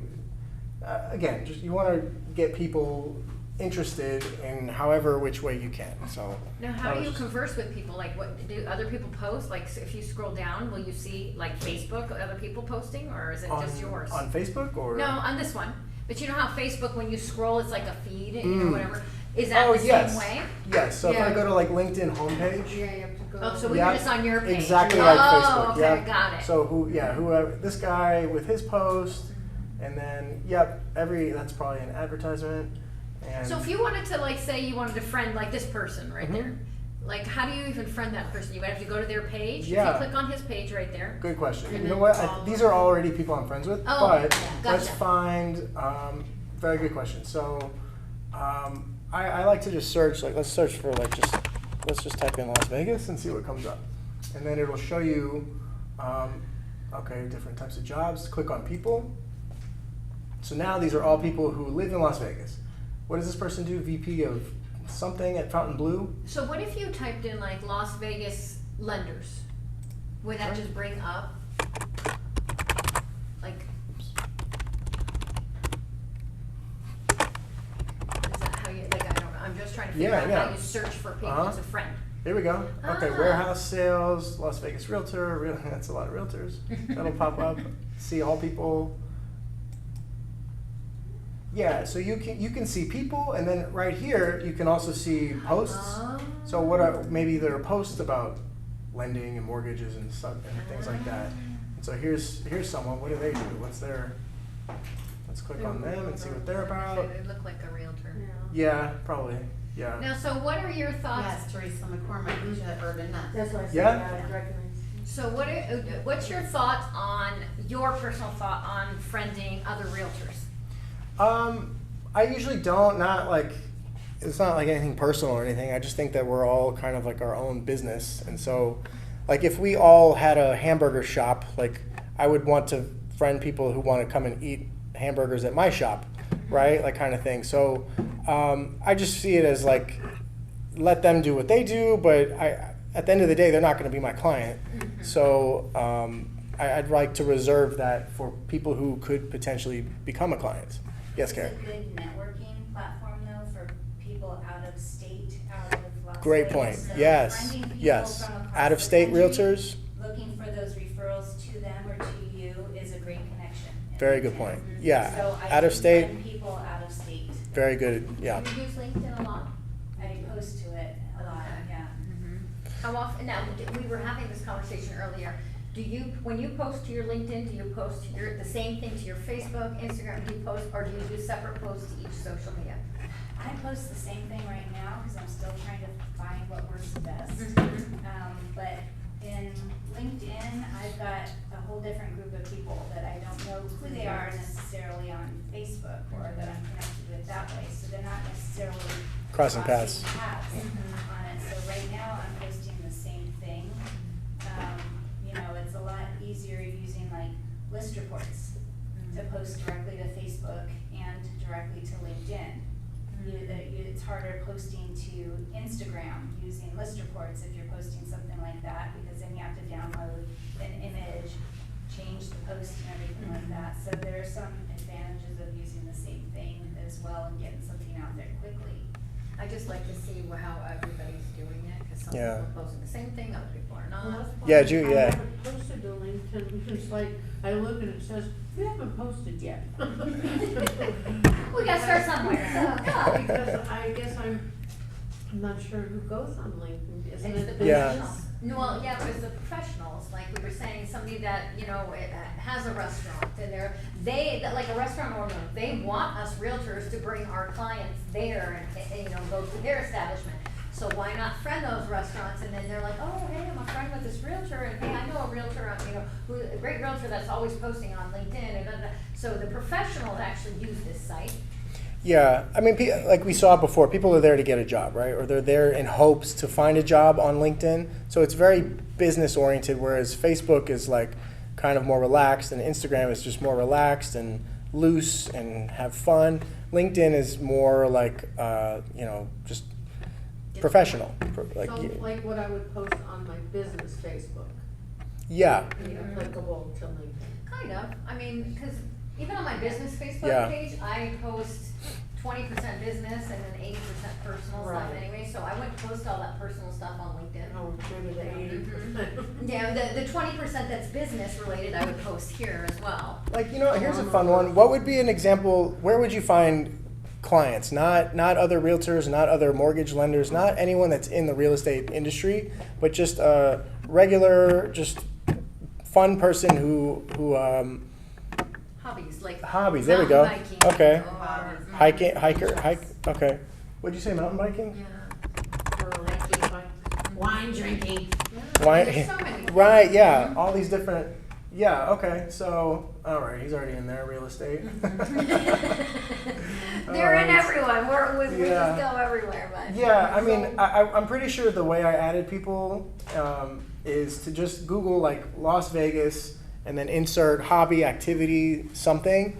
again, just you want to get people interested in however which way you can. So Now, how that do was you just- converse with people? Like, what do other people post? Like, so if you scroll down, will you see like Facebook other people posting, or is it just yours? on Facebook or No, on this one. But you know how Facebook, when you scroll, it's like a feed, you know, whatever. Is that Oh, the yes. same way? Yes. So if I Yeah. go to like LinkedIn homepage. Yeah, you have to go. Oh, so we Yeah, were just on your page. Exactly Oh, like Facebook. okay, Yep. got it. So whoever this guy with his post, and then that's probably an advertisement. And So if you wanted to, like, say you wanted to friend like this person right Mhm. there, like, how do you even friend that person? You would have to go to their page. Yeah. If you click on his page right there. good question. And You know then what? follow. These are already people I'm friends with, Oh, but yeah, let's gotcha. find. Very good question. So I like to just search. Like let's search for let's just type in Las Vegas and see what comes up, and then it'll show you. Different types of jobs. Click on people. So now these are all people who live in Las Vegas. What does this person do? VP of something at Fontainebleau. So what if you typed in like Las Vegas lenders? Would that Sure. just bring up like? Is that how you like? I don't know. I'm just trying to figure Yeah, out yeah. how you search for people Uh-huh. as a friend. Here we go. Okay, Ah. warehouse sales, Las Vegas realtor. That's a lot of realtors. That'll pop up. See all people. Yeah, so you can see people, and then right here you can also see posts. So what are maybe there are posts about lending and mortgages and stuff and things like that. And so here's someone. What do they do? What's their? Let's click on them and see what they're about. They look like a realtor. Yeah, probably. Yeah. Now, so what are your thoughts? Yes, Teresa McCormick, she's at Urban Nest. That's why I said, Yeah? yeah, I'd recognize. So what's your thought on, your personal thought on friending other realtors? I usually don't, not like, it's not like anything personal or anything. I just think that we're all kind of like our own business. And so, like, if we all had a hamburger shop, like, I would want to friend people who want to come and eat hamburgers at my shop, right? Like, kind of thing. So, I just see it as like, let them do what they do, but at the end of the day, they're not going to be my client. So, I'd like to reserve that for people who could potentially become a client. Yes, Karen. It's a good networking platform though for people out of state, out of Las Great Vegas. point. So Yes, finding people yes. from across Out of the state country, realtors, looking for those referrals to them or to you is a great connection. very good point. Yeah, So I out of do state, find people out of state. very good, yeah. Do you use LinkedIn a lot? I post to it a lot, yeah. How often, now, we were having this conversation earlier, do you, when you post to your LinkedIn, do you post the same thing to your Facebook, Instagram, do you post, or do you do separate posts to each social media? I post the same thing right now because I'm still trying to find what works best. But in LinkedIn, I've got a whole different group of people that I don't know who they are necessarily on Facebook or that I'm connected with that way. So they're not necessarily Crossing paths. on it. So right now, I'm posting the same thing. You know, it's a lot easier using like list reports to post directly to Facebook and directly to LinkedIn. It's harder posting to Instagram using list reports if you're posting something like that, because then you have to download an image, change the post and everything like that. So there are some advantages of using the same thing as well and getting something out there quickly. I just like to see how everybody's doing it, because some Yeah. people are posting the same thing, other people are not. Yeah, Ju, yeah. I haven't posted to LinkedIn, because like, I look and it says, you haven't posted yet. We gotta start somewhere, so, yeah. Because I guess I'm not sure who goes on LinkedIn, isn't It's it? the Yeah. professionals. No, well, yeah, but it's the professionals, like we were saying, somebody that, you know, has a restaurant, and like a restaurant owner, they want us realtors to bring our clients there and, you know, go to their establishment. So why not friend those restaurants, and then they're like, oh, hey, I'm a friend with this realtor, and hey, I know a realtor, you know, a great realtor that's always posting on LinkedIn, and so the professionals actually use this site. Yeah, I mean, like we saw before, people are there to get a job, right? Or they're there in hopes to find a job on LinkedIn. So it's very business oriented, whereas Facebook is like kind of more relaxed, and Instagram is just more relaxed and loose and have fun. LinkedIn is more like, you know, just professional. Like, So like what I would post on my business Facebook, yeah, be applicable to LinkedIn. Kind of, I mean, because even on my business Facebook Yeah. page, I post 20% business and then 80% personal stuff Right. anyway, so I wouldn't post all that personal stuff on LinkedIn. Oh, maybe the 80%. Yeah, the 20% that's business related, I would post here as well. like, you know, here's a fun one. What would be an example? Where would you find clients? Not other realtors, not other mortgage lenders, not anyone that's in the real estate industry, but just a regular, just fun person who Hobbies, like hobbies. There we go. mountain biking Okay. or- hike. Okay. What'd you say? Mountain biking? Yeah. Or like, Wine drinking. Why? There's so many. Right. Yeah. All these different. Yeah. Okay. So, all right. He's already in there. Real estate. They're in Alright. everyone, we Yeah. just go everywhere, but. Yeah, I mean, I'm pretty sure the way I added people is to just Google like Las Vegas and then insert hobby, activity, something.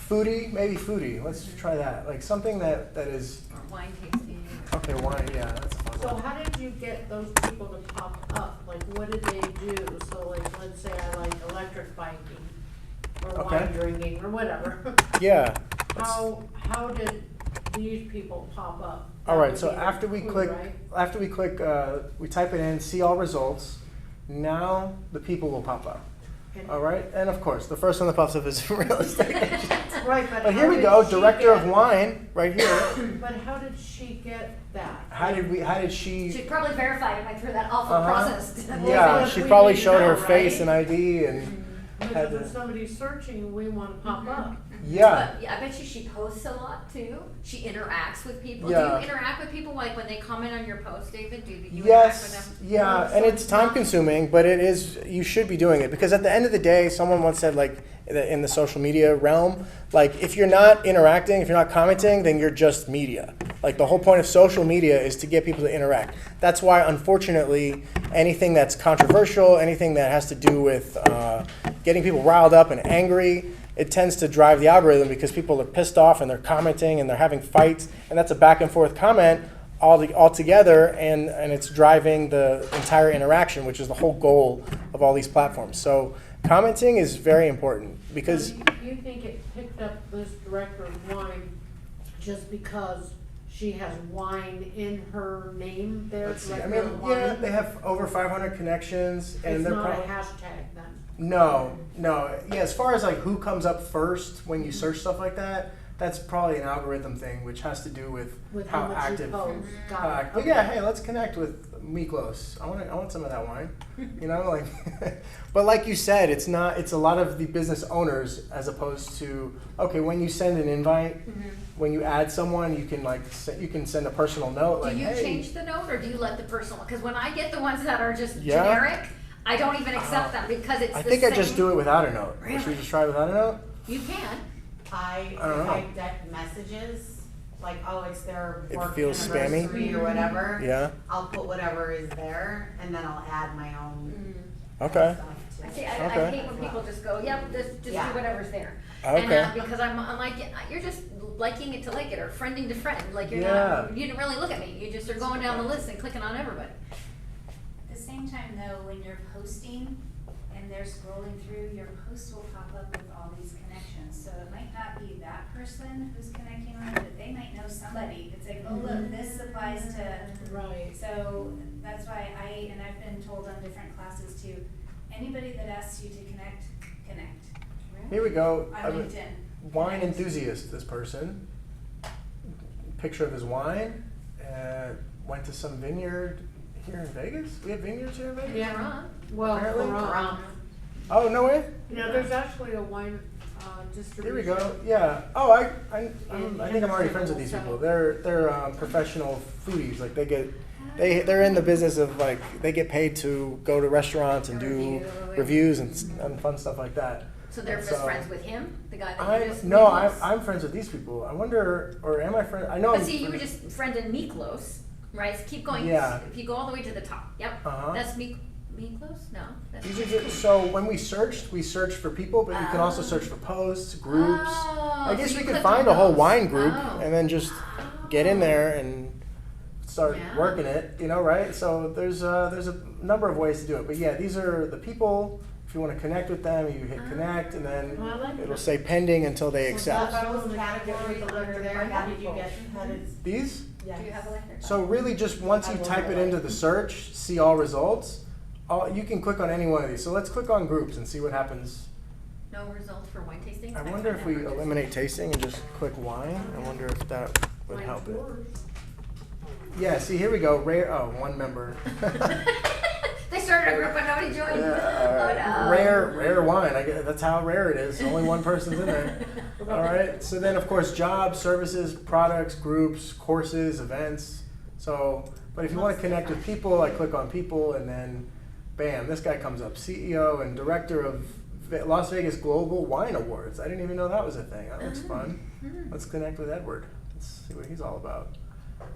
Foodie, maybe foodie. Let's just try that. Like something that is, Or wine tasting. okay, wine, yeah, that's a fun so one. how did you get those people to pop up? Like, what did they do? So like, let's say I like electric biking or Okay. wine drinking or whatever. Yeah. How did these people pop up? All That right, would so be the after we clue, click, right? we type it in, see all results. Now the people will pop up. And- All right, and of course, the first one that pops up is real estate agent. Right, But here how we did go, she director of get- wine, right here. But how did she get that? How did she? She probably verified it, went through that awful Uh-huh. process. Yeah, Well, she we probably need to showed her know, face right? and ID, and had Because if to, somebody's searching, we wanna pop up. yeah. But yeah, I bet you she posts a lot too. She interacts with people. Yeah. Do you interact with people like when they comment on your post, David? Do you interact with Yes, them? yeah, and it's time consuming, but it is, you should be doing it, because at the end of the day, someone once said, like, in the social media realm, like, if you're not interacting, if you're not commenting, then you're just media. Like, the whole point of social media is to get people to interact. That's why, unfortunately, anything that's controversial, anything that has to do with getting people riled up and angry, it tends to drive the algorithm, because people are pissed off and they're commenting and they're having fights, and that's a back and forth comment all together, and it's driving the entire interaction, which is the whole goal of all these platforms. So commenting is very important, because Now, do you think it picked up this director of wine just because she has wine in her name there? let's see, I Director mean, of yeah, Wine? they have over 500 connections, and It's they're not a probably hashtag then. no. Yeah, as far as like who comes up first when you search stuff like that, that's probably an algorithm thing, which has to do with With how how much active. you post. But Got it. yeah, hey, let's connect with Miklos. I want some of that wine. You know, like, but like you said, it's a lot of the business owners, as opposed to, okay, when you send an invite, when you add someone, you can you can send a personal note, Do like, you hey. change the note or do you let the personal? Because when I get the ones that are just Yeah. generic, I don't even accept them because it's I the think I same. just do it without a note. Should we Really? just try without a note? You can. If I don't know. I get messages, like, oh, it's their It work feels spammy? anniversary or whatever. Yeah. I'll put whatever is there, and then I'll add my own Okay. stuff to I it. see. I Okay. hate when people just go, yep, just Yeah. do whatever's there. Okay. And because I'm like, you're just liking it to like it or friending to friend. Like you're Yeah. not. You didn't really look at me. You just are going down the list and clicking on everybody. At the same time though, when you're posting and they're scrolling through, your post will pop up with all these connections. So it might not be that person who's connecting with, but they might know somebody. It's like, oh look, this applies to. Right. So that's why and I've been told on different classes too, anybody that asks you to connect, connect. Here we go. On LinkedIn. Wine enthusiast, this person. Picture of his wine. Went to some vineyard here in Vegas. We have vineyards here in Vegas? Yeah. Ron. Well, Apparently. Quran. Oh, no way? Yeah, there's actually a wine Here distribution. we go. Yeah. Oh, I think I'm already friends with these people. They're professional foodies. Like they're in the business of like they get paid to go to restaurants and do Review. reviews and fun stuff like that. So they're And just so- friends with him, the guy that you just. No, Miklos? I'm friends with these people. I wonder, or am I friend? I know. But I'm see, you were friends- just friending Miklos, right? So keep going. Yeah. If you go all the way to the top, yep. Uh-huh. That's Miklos? No. That's These are just, so when we searched for people, but you can also search for posts, groups. Oh, I guess so we you could click find on a whole those. wine group Oh. and then just get in there and start Yeah. working it, right? So there's a number of ways to do it. But yeah, these are the people. If you want to connect with them, you hit connect, and then I like it'll that. say pending until they So accept. those categories under there, how did you get, how did? These? Yes. Do you have a link? So really just once you type it into the search, see all results, you can click on any one of these. So let's click on groups and see what happens. No results for wine tasting? I wonder if we eliminate tasting and just click wine. I wonder if that would Wine help it. tours. Yeah, see, here we go. One member. They started a group but nobody joined. Yeah, Oh, no. rare wine. I guess that's how rare it is. Only one person's in there. All right. So then, of course, jobs, services, products, groups, courses, events. So, but if you want to connect with people, I click on people, and then, bam, this guy comes up. CEO and director of Las Vegas Global Wine Awards. I didn't even know that was a thing. That looks fun. Let's connect with Edward. Let's see what he's all about.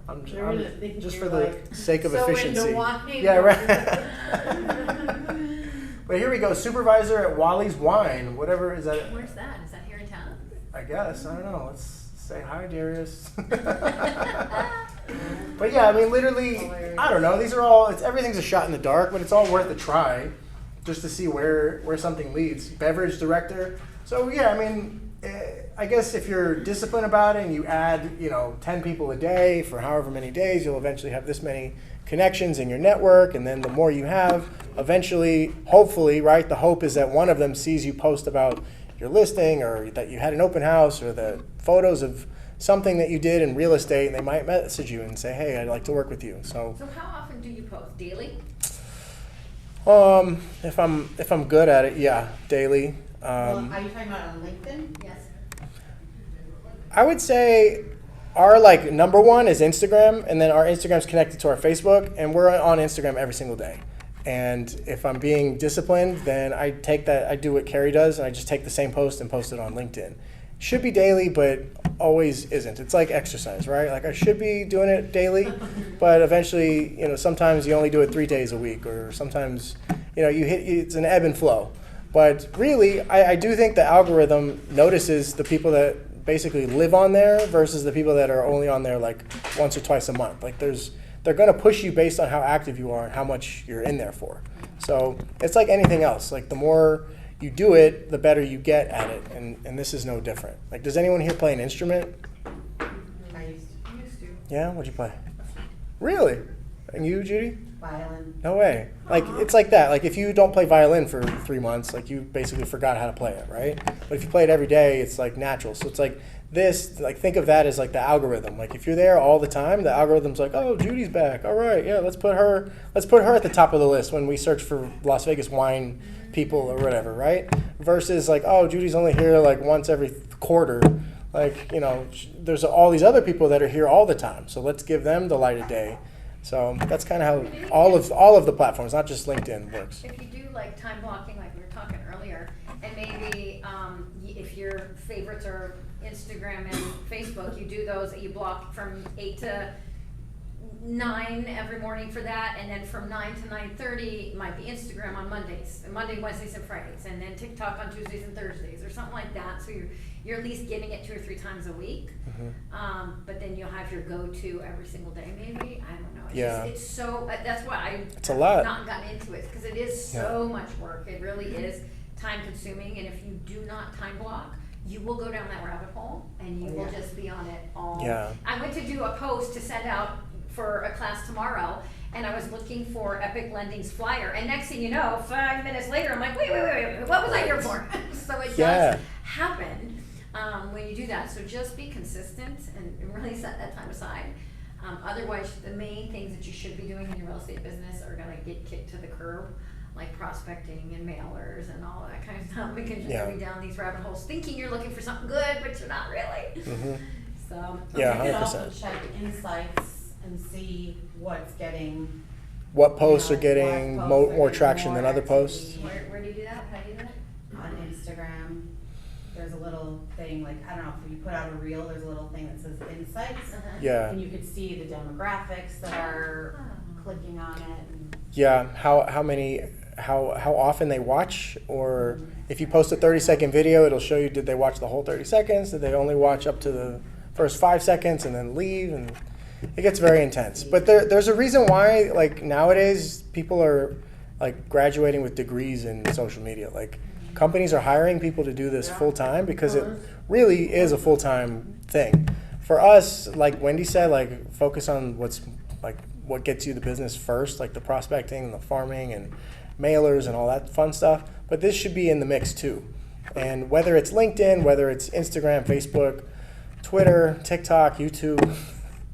I'm They're gonna think just you're for the like sake of so into efficiency. wine. Yeah, right. But here we go. Supervisor at Wally's Wine. Whatever is that? Where's that? Is that here in town? I guess. I don't know. Let's say hi, Darius. But yeah, I mean, literally, I don't know. These are all. Everything's a shot in the dark, but it's all worth a try, just to see where something leads. Beverage director. So yeah, I mean, I guess if you're disciplined about it and you add, 10 people a day for however many days, you'll eventually have this many connections in your network. And then the more you have, eventually, hopefully, right, the hope is that one of them sees you post about your listing or that you had an open house or the photos of something that you did in real estate, and they might message you and say, hey, I'd like to work with you. So So how often do you post? Daily? If I'm good at it, yeah, daily. Well, are you talking about on LinkedIn? Yes. I would say our like number one is Instagram, and then our Instagram's connected to our Facebook, and we're on Instagram every single day. And if I'm being disciplined, then I do what Carrie does, and I just take the same post and post it on LinkedIn. Should be daily, but always isn't. It's like exercise, right? Like I should be doing it daily, but eventually, sometimes you only do it 3 days a week, or sometimes, it's an ebb and flow. But really, I do think the algorithm notices the people that basically live on there versus the people that are only on there like once or twice a month. Like they're going to push you based on how active you are and how much you're in there for. So it's like anything else. Like the more you do it, the better you get at it. And this is no different. Like, does anyone here play an instrument? I used to. Yeah? What'd you play? Really? And you, Judy? Violin. No way. Like, it's like that. Like, if you don't play violin for 3 months, like, you basically forgot how to play it, right? But if you play it every day, it's, like, natural. So it's like this, like, think of that as, like, the algorithm. Like, if you're there all the time, the algorithm's like, oh, Judy's back. All right, yeah, let's put her at the top of the list when we search for Las Vegas wine people or whatever, right? Versus, like, oh, Judy's only here, like, once every quarter. Like, there's all these other people that are here all the time. So let's give them the light of day. So that's kind of how all of the platforms, not just LinkedIn, works. If you do like time blocking, like we were talking earlier, and maybe if your favorites are Instagram and Facebook, you do those, you block from 8 to 9 every morning for that, and then from 9 to 9:30 might be Instagram on Mondays, Monday, Wednesdays, and Fridays, and then TikTok on Tuesdays and Thursdays, or something like that. So you're at least getting it 2 or 3 times a week. But then you'll have your go-to every single day, maybe. I don't know. It's so. That's why It's a lot. I've not gotten into it, because it is so much work. It really is time-consuming, and if you do not time block, you will go down that rabbit hole, and you will just be on it all. Yeah. I went to do a post to send out for a class tomorrow, and I was looking for Epic Lending's flyer, and next thing you know, 5 minutes later, I'm like, wait, what was I here for? So it does happen when you do that. So just be consistent and really set that time aside. Otherwise, the main things that you should be doing in your real estate business are gonna get kicked to the curb, like prospecting and mailers and all that kind of stuff, because you're going down these rabbit holes thinking you're looking for something good, but you're not really. So Yeah, You could also 100%. check insights and see what's getting. What posts are what getting posts are more getting traction than more other posts? activity. where do you do that? How do you do that? On Instagram, there's a little thing, like, I don't know, if you put out a reel, there's a little thing that says insights. Yeah. And you could see the demographics that are clicking on it. And Yeah, how often they watch, or if you post a 30-second video, it'll show you, did they watch the whole 30 seconds? Did they only watch up to the first 5 seconds and then leave? And it gets very intense. But there's a reason why, like, nowadays people are like graduating with degrees in social media. Like, companies are hiring people to do this full time because it really is a full-time thing. For us, like Wendy said, like, focus on what gets you the business first, like the prospecting and the farming and mailers and all that fun stuff. But this should be in the mix too. And whether it's LinkedIn, whether it's Instagram, Facebook, Twitter, TikTok, YouTube,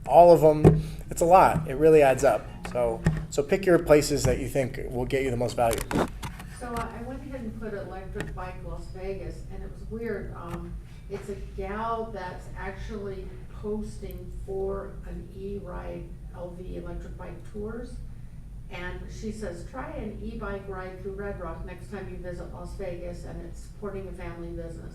all of them, it's a lot. It really adds up. So pick your places that you think will get you the most value. So I went ahead and put Electric Bike Las Vegas, and it was weird. It's a gal that's actually posting for an E-Ride LV electric bike tours. And she says, try an e-bike ride through Red Rock next time you visit Las Vegas, and it's supporting a family business.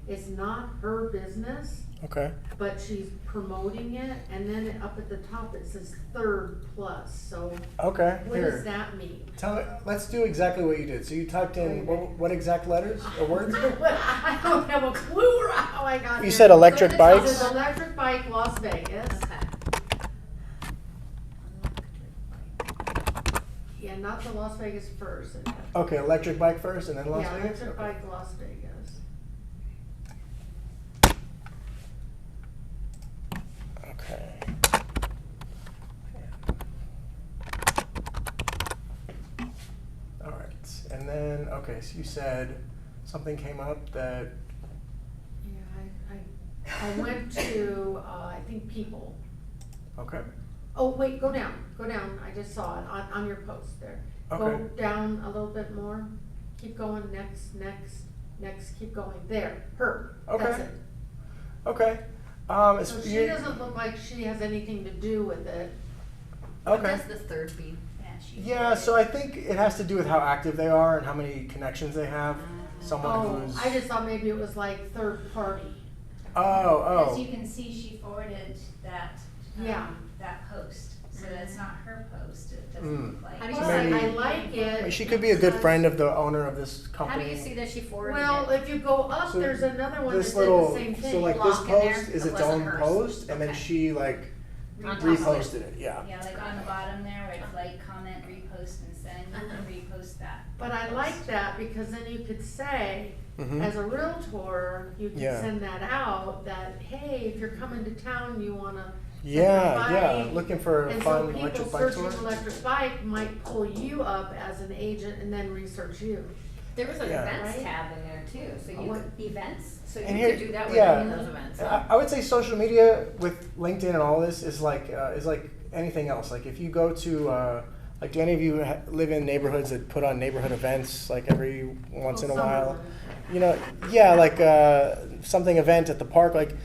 It's not her business, Okay. but she's promoting it, and then up at the top it says third plus. So Okay. what does that mean? Tell me. Let's do exactly what you did. So you typed in what exact letters or words? I don't have a clue how I got You there. said electric It bikes. says Electric Bike Las Vegas. Yeah, not the Las Vegas first. Okay, electric bike first, and then Las Yeah, Vegas. Electric Okay. Bike Las Vegas. Okay. All right, and then so you said something came up that. Yeah, I went to, I think People. Okay. Oh, wait, go down, I just saw it on your post there. Go Okay. down a little bit more, keep going, next, keep going, there, her, that's Okay. it. Okay. So she doesn't look like she has anything to do with it. What Okay. does the third be? Yeah, so I think it has to do with how active they are and how many connections they have. Someone Oh, who's. I just thought maybe it was like third party. As you Oh. can see, she forwarded that, Yeah. that post, so that's not her post, it doesn't look like. How do you Well, say- I like it. She could be a good friend of the owner of this How company. do you see that she forwarded Well, it? if you go up, So there's another one that This did little, the same thing. so like this Block in there, post is it its wasn't own hers. post, and then Okay. she like On top of it. reposted it. Yeah. Yeah, like on the bottom there, where it's like, comment, repost, and send, you can repost that. But I like that because then you could say, Mhm. as a realtor, you could Yeah. send that out, that, hey, if you're coming to town, you wanna. Yeah, yeah. bike. Looking for a And fun so people electric bike tour. searching electric bike might pull you up as an agent and then research you. There was an Yeah. events Right? tab in there too, so you what? could, events, so And you here- could do that with yeah. any of those events. I would say social media with LinkedIn and all this is like anything else. Like if you go to like, do any of you live in neighborhoods that put on neighborhood events like every once in a Some of while? them. You know, yeah, like something event at the park. Like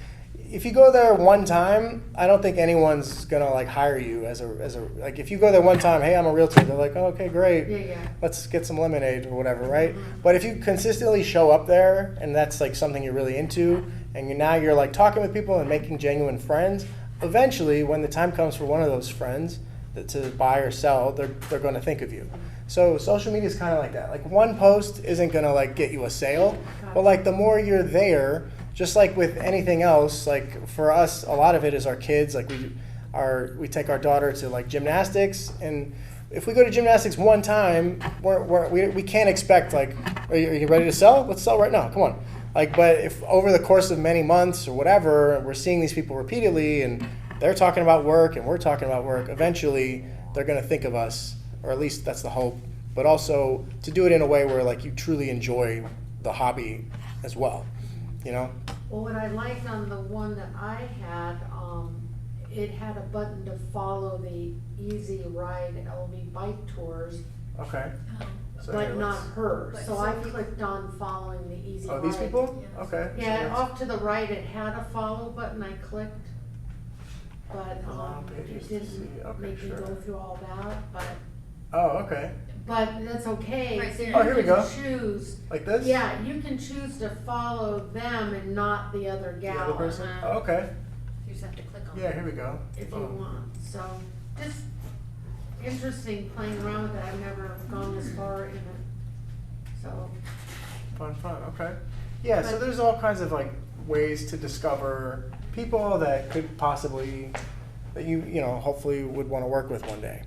if you go there one time, I don't think anyone's gonna like hire you as a like if you go there one time, hey, I'm a realtor. They're like, oh, okay, great. Yeah. Let's get some lemonade or whatever, right? But if you consistently show up there and that's like something you're really into, and now you're like talking with people and making genuine friends, eventually when the time comes for one of those friends to buy or sell, they're going to think of you. So social media is kind of like that. Like one post isn't going to like get you a sale, but like the more you're there, just like with anything else, like for us, a lot of it is our kids. Like we take our daughter to like gymnastics, and if we go to gymnastics one time, we can't expect like, are you ready to sell? Let's sell right now. Come on. Like, but if over the course of many months or whatever, we're seeing these people repeatedly, and they're talking about work, and we're talking about work, eventually they're going to think of us, or at least that's the hope. But also to do it in a way where like you truly enjoy the hobby as well, you know? Well, what I liked on the one that I had, it had a button to follow the Easy Ride LV bike tours, Okay. So but here, not let's- her. But So so I if you- clicked on following the Easy Ride. Oh, these people? Yeah. Okay. so Yeah, let's- off to the right, it had a follow button, I clicked, but, pages it to didn't see. Okay, make me sure. go through all that, Oh, okay. but that's okay. Right there. Oh, here we You go. can choose, Like this? yeah, you can choose to follow them and not the other The gal. other person? Uh-huh. Oh, okay. You just have to click on it. Yeah, here we go. If you Oh. want, so, just interesting playing around with it, I've never gone this far in it, so. Fun, okay. Yeah, so But- there's all kinds of like ways to discover people that could possibly, that you know, hopefully would want to work with one day.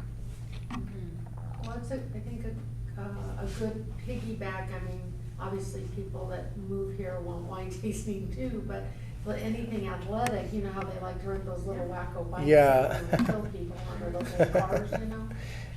Well, it's I think a good piggyback, I mean, obviously people that move here want wine tasting too, but anything athletic, you know how they like to rent those little wacko bikes. Yeah. And kill people under those little cars, you know?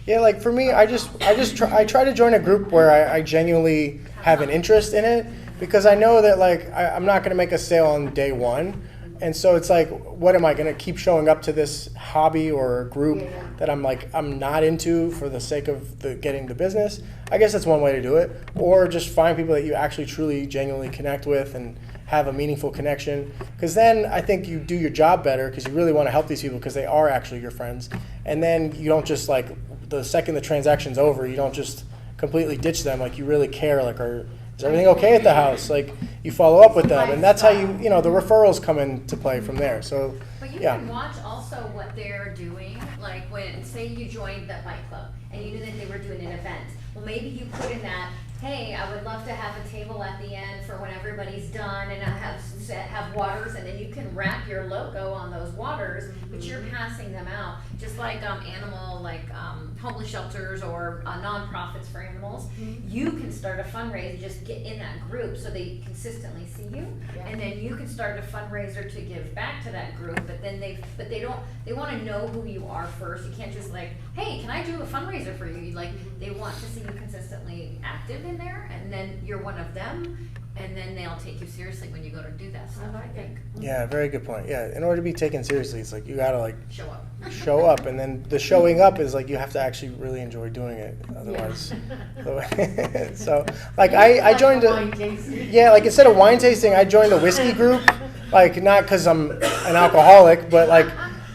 Yeah, like for me, I try to join a group where I genuinely have an interest in it, because I know that like I'm not going to make a sale on day one. And so it's like, what am I going to keep showing up to this hobby or group Yeah. that I'm not into for the sake of getting the business? I guess that's one way to do it. Or just find people that you actually truly genuinely connect with and have a meaningful connection. Because then I think you do your job better, because you really want to help these people because they are actually your friends. And then you don't just like, the second the transaction's over, you don't just completely ditch them. Like you really care, like, is everything okay at the house? Like you follow up with them, and that's how the referrals come into play from there. So But you yeah. can watch also what they're doing, like when, say you joined that bike club and you knew that they were doing an event. Well, maybe you put in that, hey, I would love to have a table at the end for when everybody's done, and I have waters, and then you can wrap your logo on those waters, but you're passing them out, just like animal, like homeless shelters or nonprofits for animals. You can start a fundraiser, just get in that group so they consistently see you, Yeah. and then you can start a fundraiser to give back to that group. But then they want to know who you are first. You can't just like, hey, can I do a fundraiser for you? Like they want to see you consistently active in there, and then you're one of them. and then they'll take you seriously when you go to do that stuff, I I like think. it. Yeah, very good point. Yeah, in order to be taken seriously, it's like you gotta like Show up. show up, and then the showing up is like you have to actually really enjoy doing it. Otherwise, so like I joined Wine a tasting. yeah, like instead of wine tasting, I joined a whiskey group. Like not because I'm an alcoholic, but like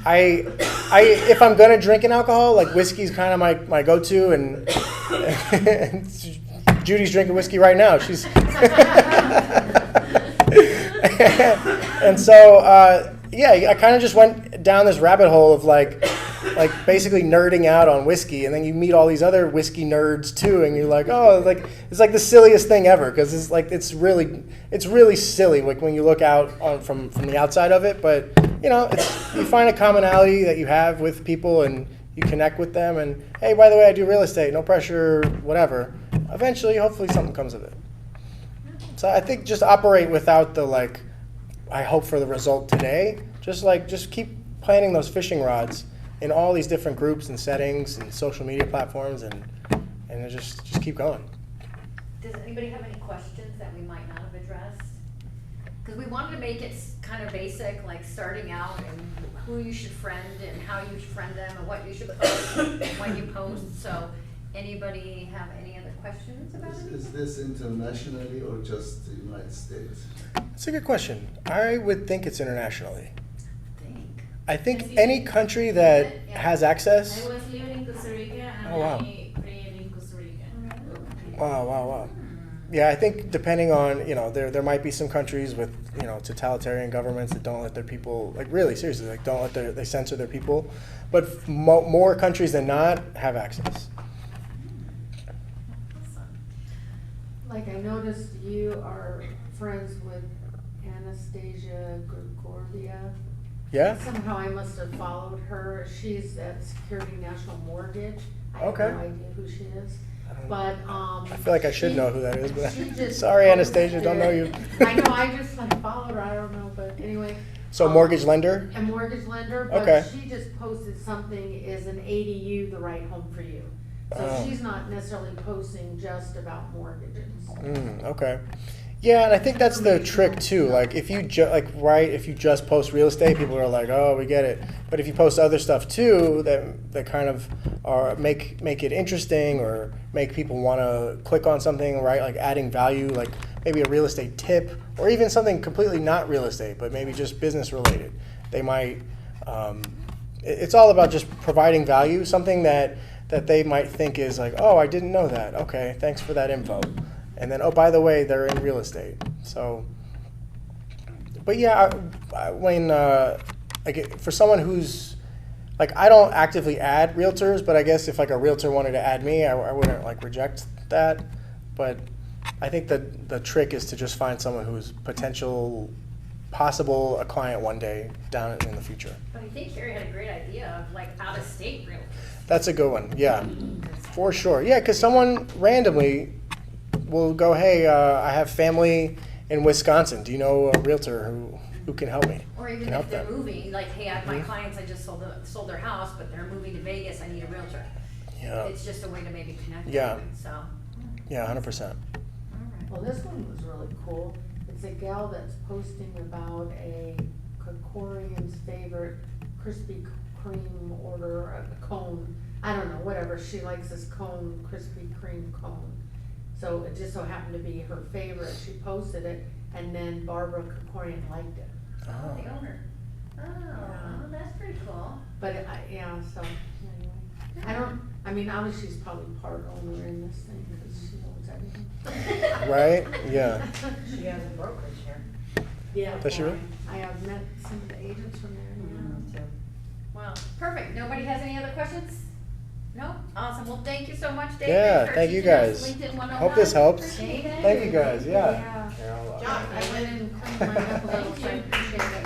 I if I'm gonna drink an alcohol, like whiskey's kind of my go-to, and Judy's drinking whiskey right now. She's and so yeah, I kind of just went down this rabbit hole of like basically nerding out on whiskey, and then you meet all these other whiskey nerds too, and you're like, oh, like it's like the silliest thing ever because it's like it's really silly like when you look out on, from the outside of it, but you know you find a commonality that you have with people and you connect with them, and hey, by the way, I do real estate, no pressure, whatever. Eventually, hopefully, something comes of it. So I think just operate without the like, I hope for the result today. Just keep planting those fishing rods in all these different groups and settings and social media platforms, and just keep going. Does anybody have any questions that we might not have addressed? Because we wanted to make it kind of basic, like starting out and who you should friend and how you should friend them and what you should post and when you post. So anybody have any other questions about it? Is this internationally or just the United States? That's a good question. I would think it's internationally. I think Yes, any it- country that yeah. has access. I was living in Costa Rica and Oh, wow. I prayed in Costa Rica. Wow. Yeah, I think depending on, there might be some countries with, totalitarian governments that don't let their people, like really seriously, like don't let they censor their people. But more countries than not have access. Like I noticed you are friends with Anastasia Grigordia. Yeah? Somehow I must have followed her. She's at Security National Mortgage. I have Okay. no idea who she is. I don't- But, I feel like I should she- know who that is, but she just sorry, Anastasia, don't know you. I know, I just like followed her, I don't know, but anyway. So mortgage lender? A mortgage lender, Okay. but she just posted something, is an ADU the right home for you? So Oh. she's not necessarily posting just about mortgages. Okay. Yeah, and I think that's the trick too. Like if you if you just post real estate, people are like, "Oh, we get it." But if you post other stuff too, that kind of make it interesting or make people want to click on something, right? Like adding value, like maybe a real estate tip or even something completely not real estate, but maybe just business related. They might. It's all about just providing value, something that they might think is like, "Oh, I didn't know that. Okay, thanks for that info." And then, oh, by the way, they're in real estate. So, but yeah, for someone who's, like, I don't actively add realtors, but I guess if like a realtor wanted to add me, I wouldn't like reject that. But I think that the trick is to just find someone who's possible a client one day down in the future. But I think Carrie had a great idea of like out-of-state realtors. That's a good one. Yeah, for sure. Yeah, because someone randomly will go, hey, I have family in Wisconsin. Do you know a realtor who can help me? Or Can even help if they're them. moving, like, hey, I have my clients, I just sold their house, but they're moving to Vegas, I need a realtor. Yeah. It's just a way to maybe connect Yeah. them, so. Yeah, 100%. Well, this one was really cool. It's a gal that's posting about a Kokorian's favorite Krispy Kreme order, a cone. I don't know, whatever. She likes this cone, Krispy Kreme cone. So it just so happened to be her favorite. She posted it, and then Barbara Kokorian liked it. Oh, the owner. Oh, that's pretty cool. But so anyway, obviously she's probably part owner in this thing because she owns everything. Right? Yeah. She has a brokerage here. Yeah. Does she really? I have met some of the agents from there. Yeah. Well, perfect. Nobody has any other questions? No? Awesome. Well, thank you so much, David. Yeah, for thank you teaching us guys. LinkedIn 101. Hope this helps. Appreciate it. Thank you guys. Yeah. Yeah. Here, John, I went and cleaned mine up a little, so I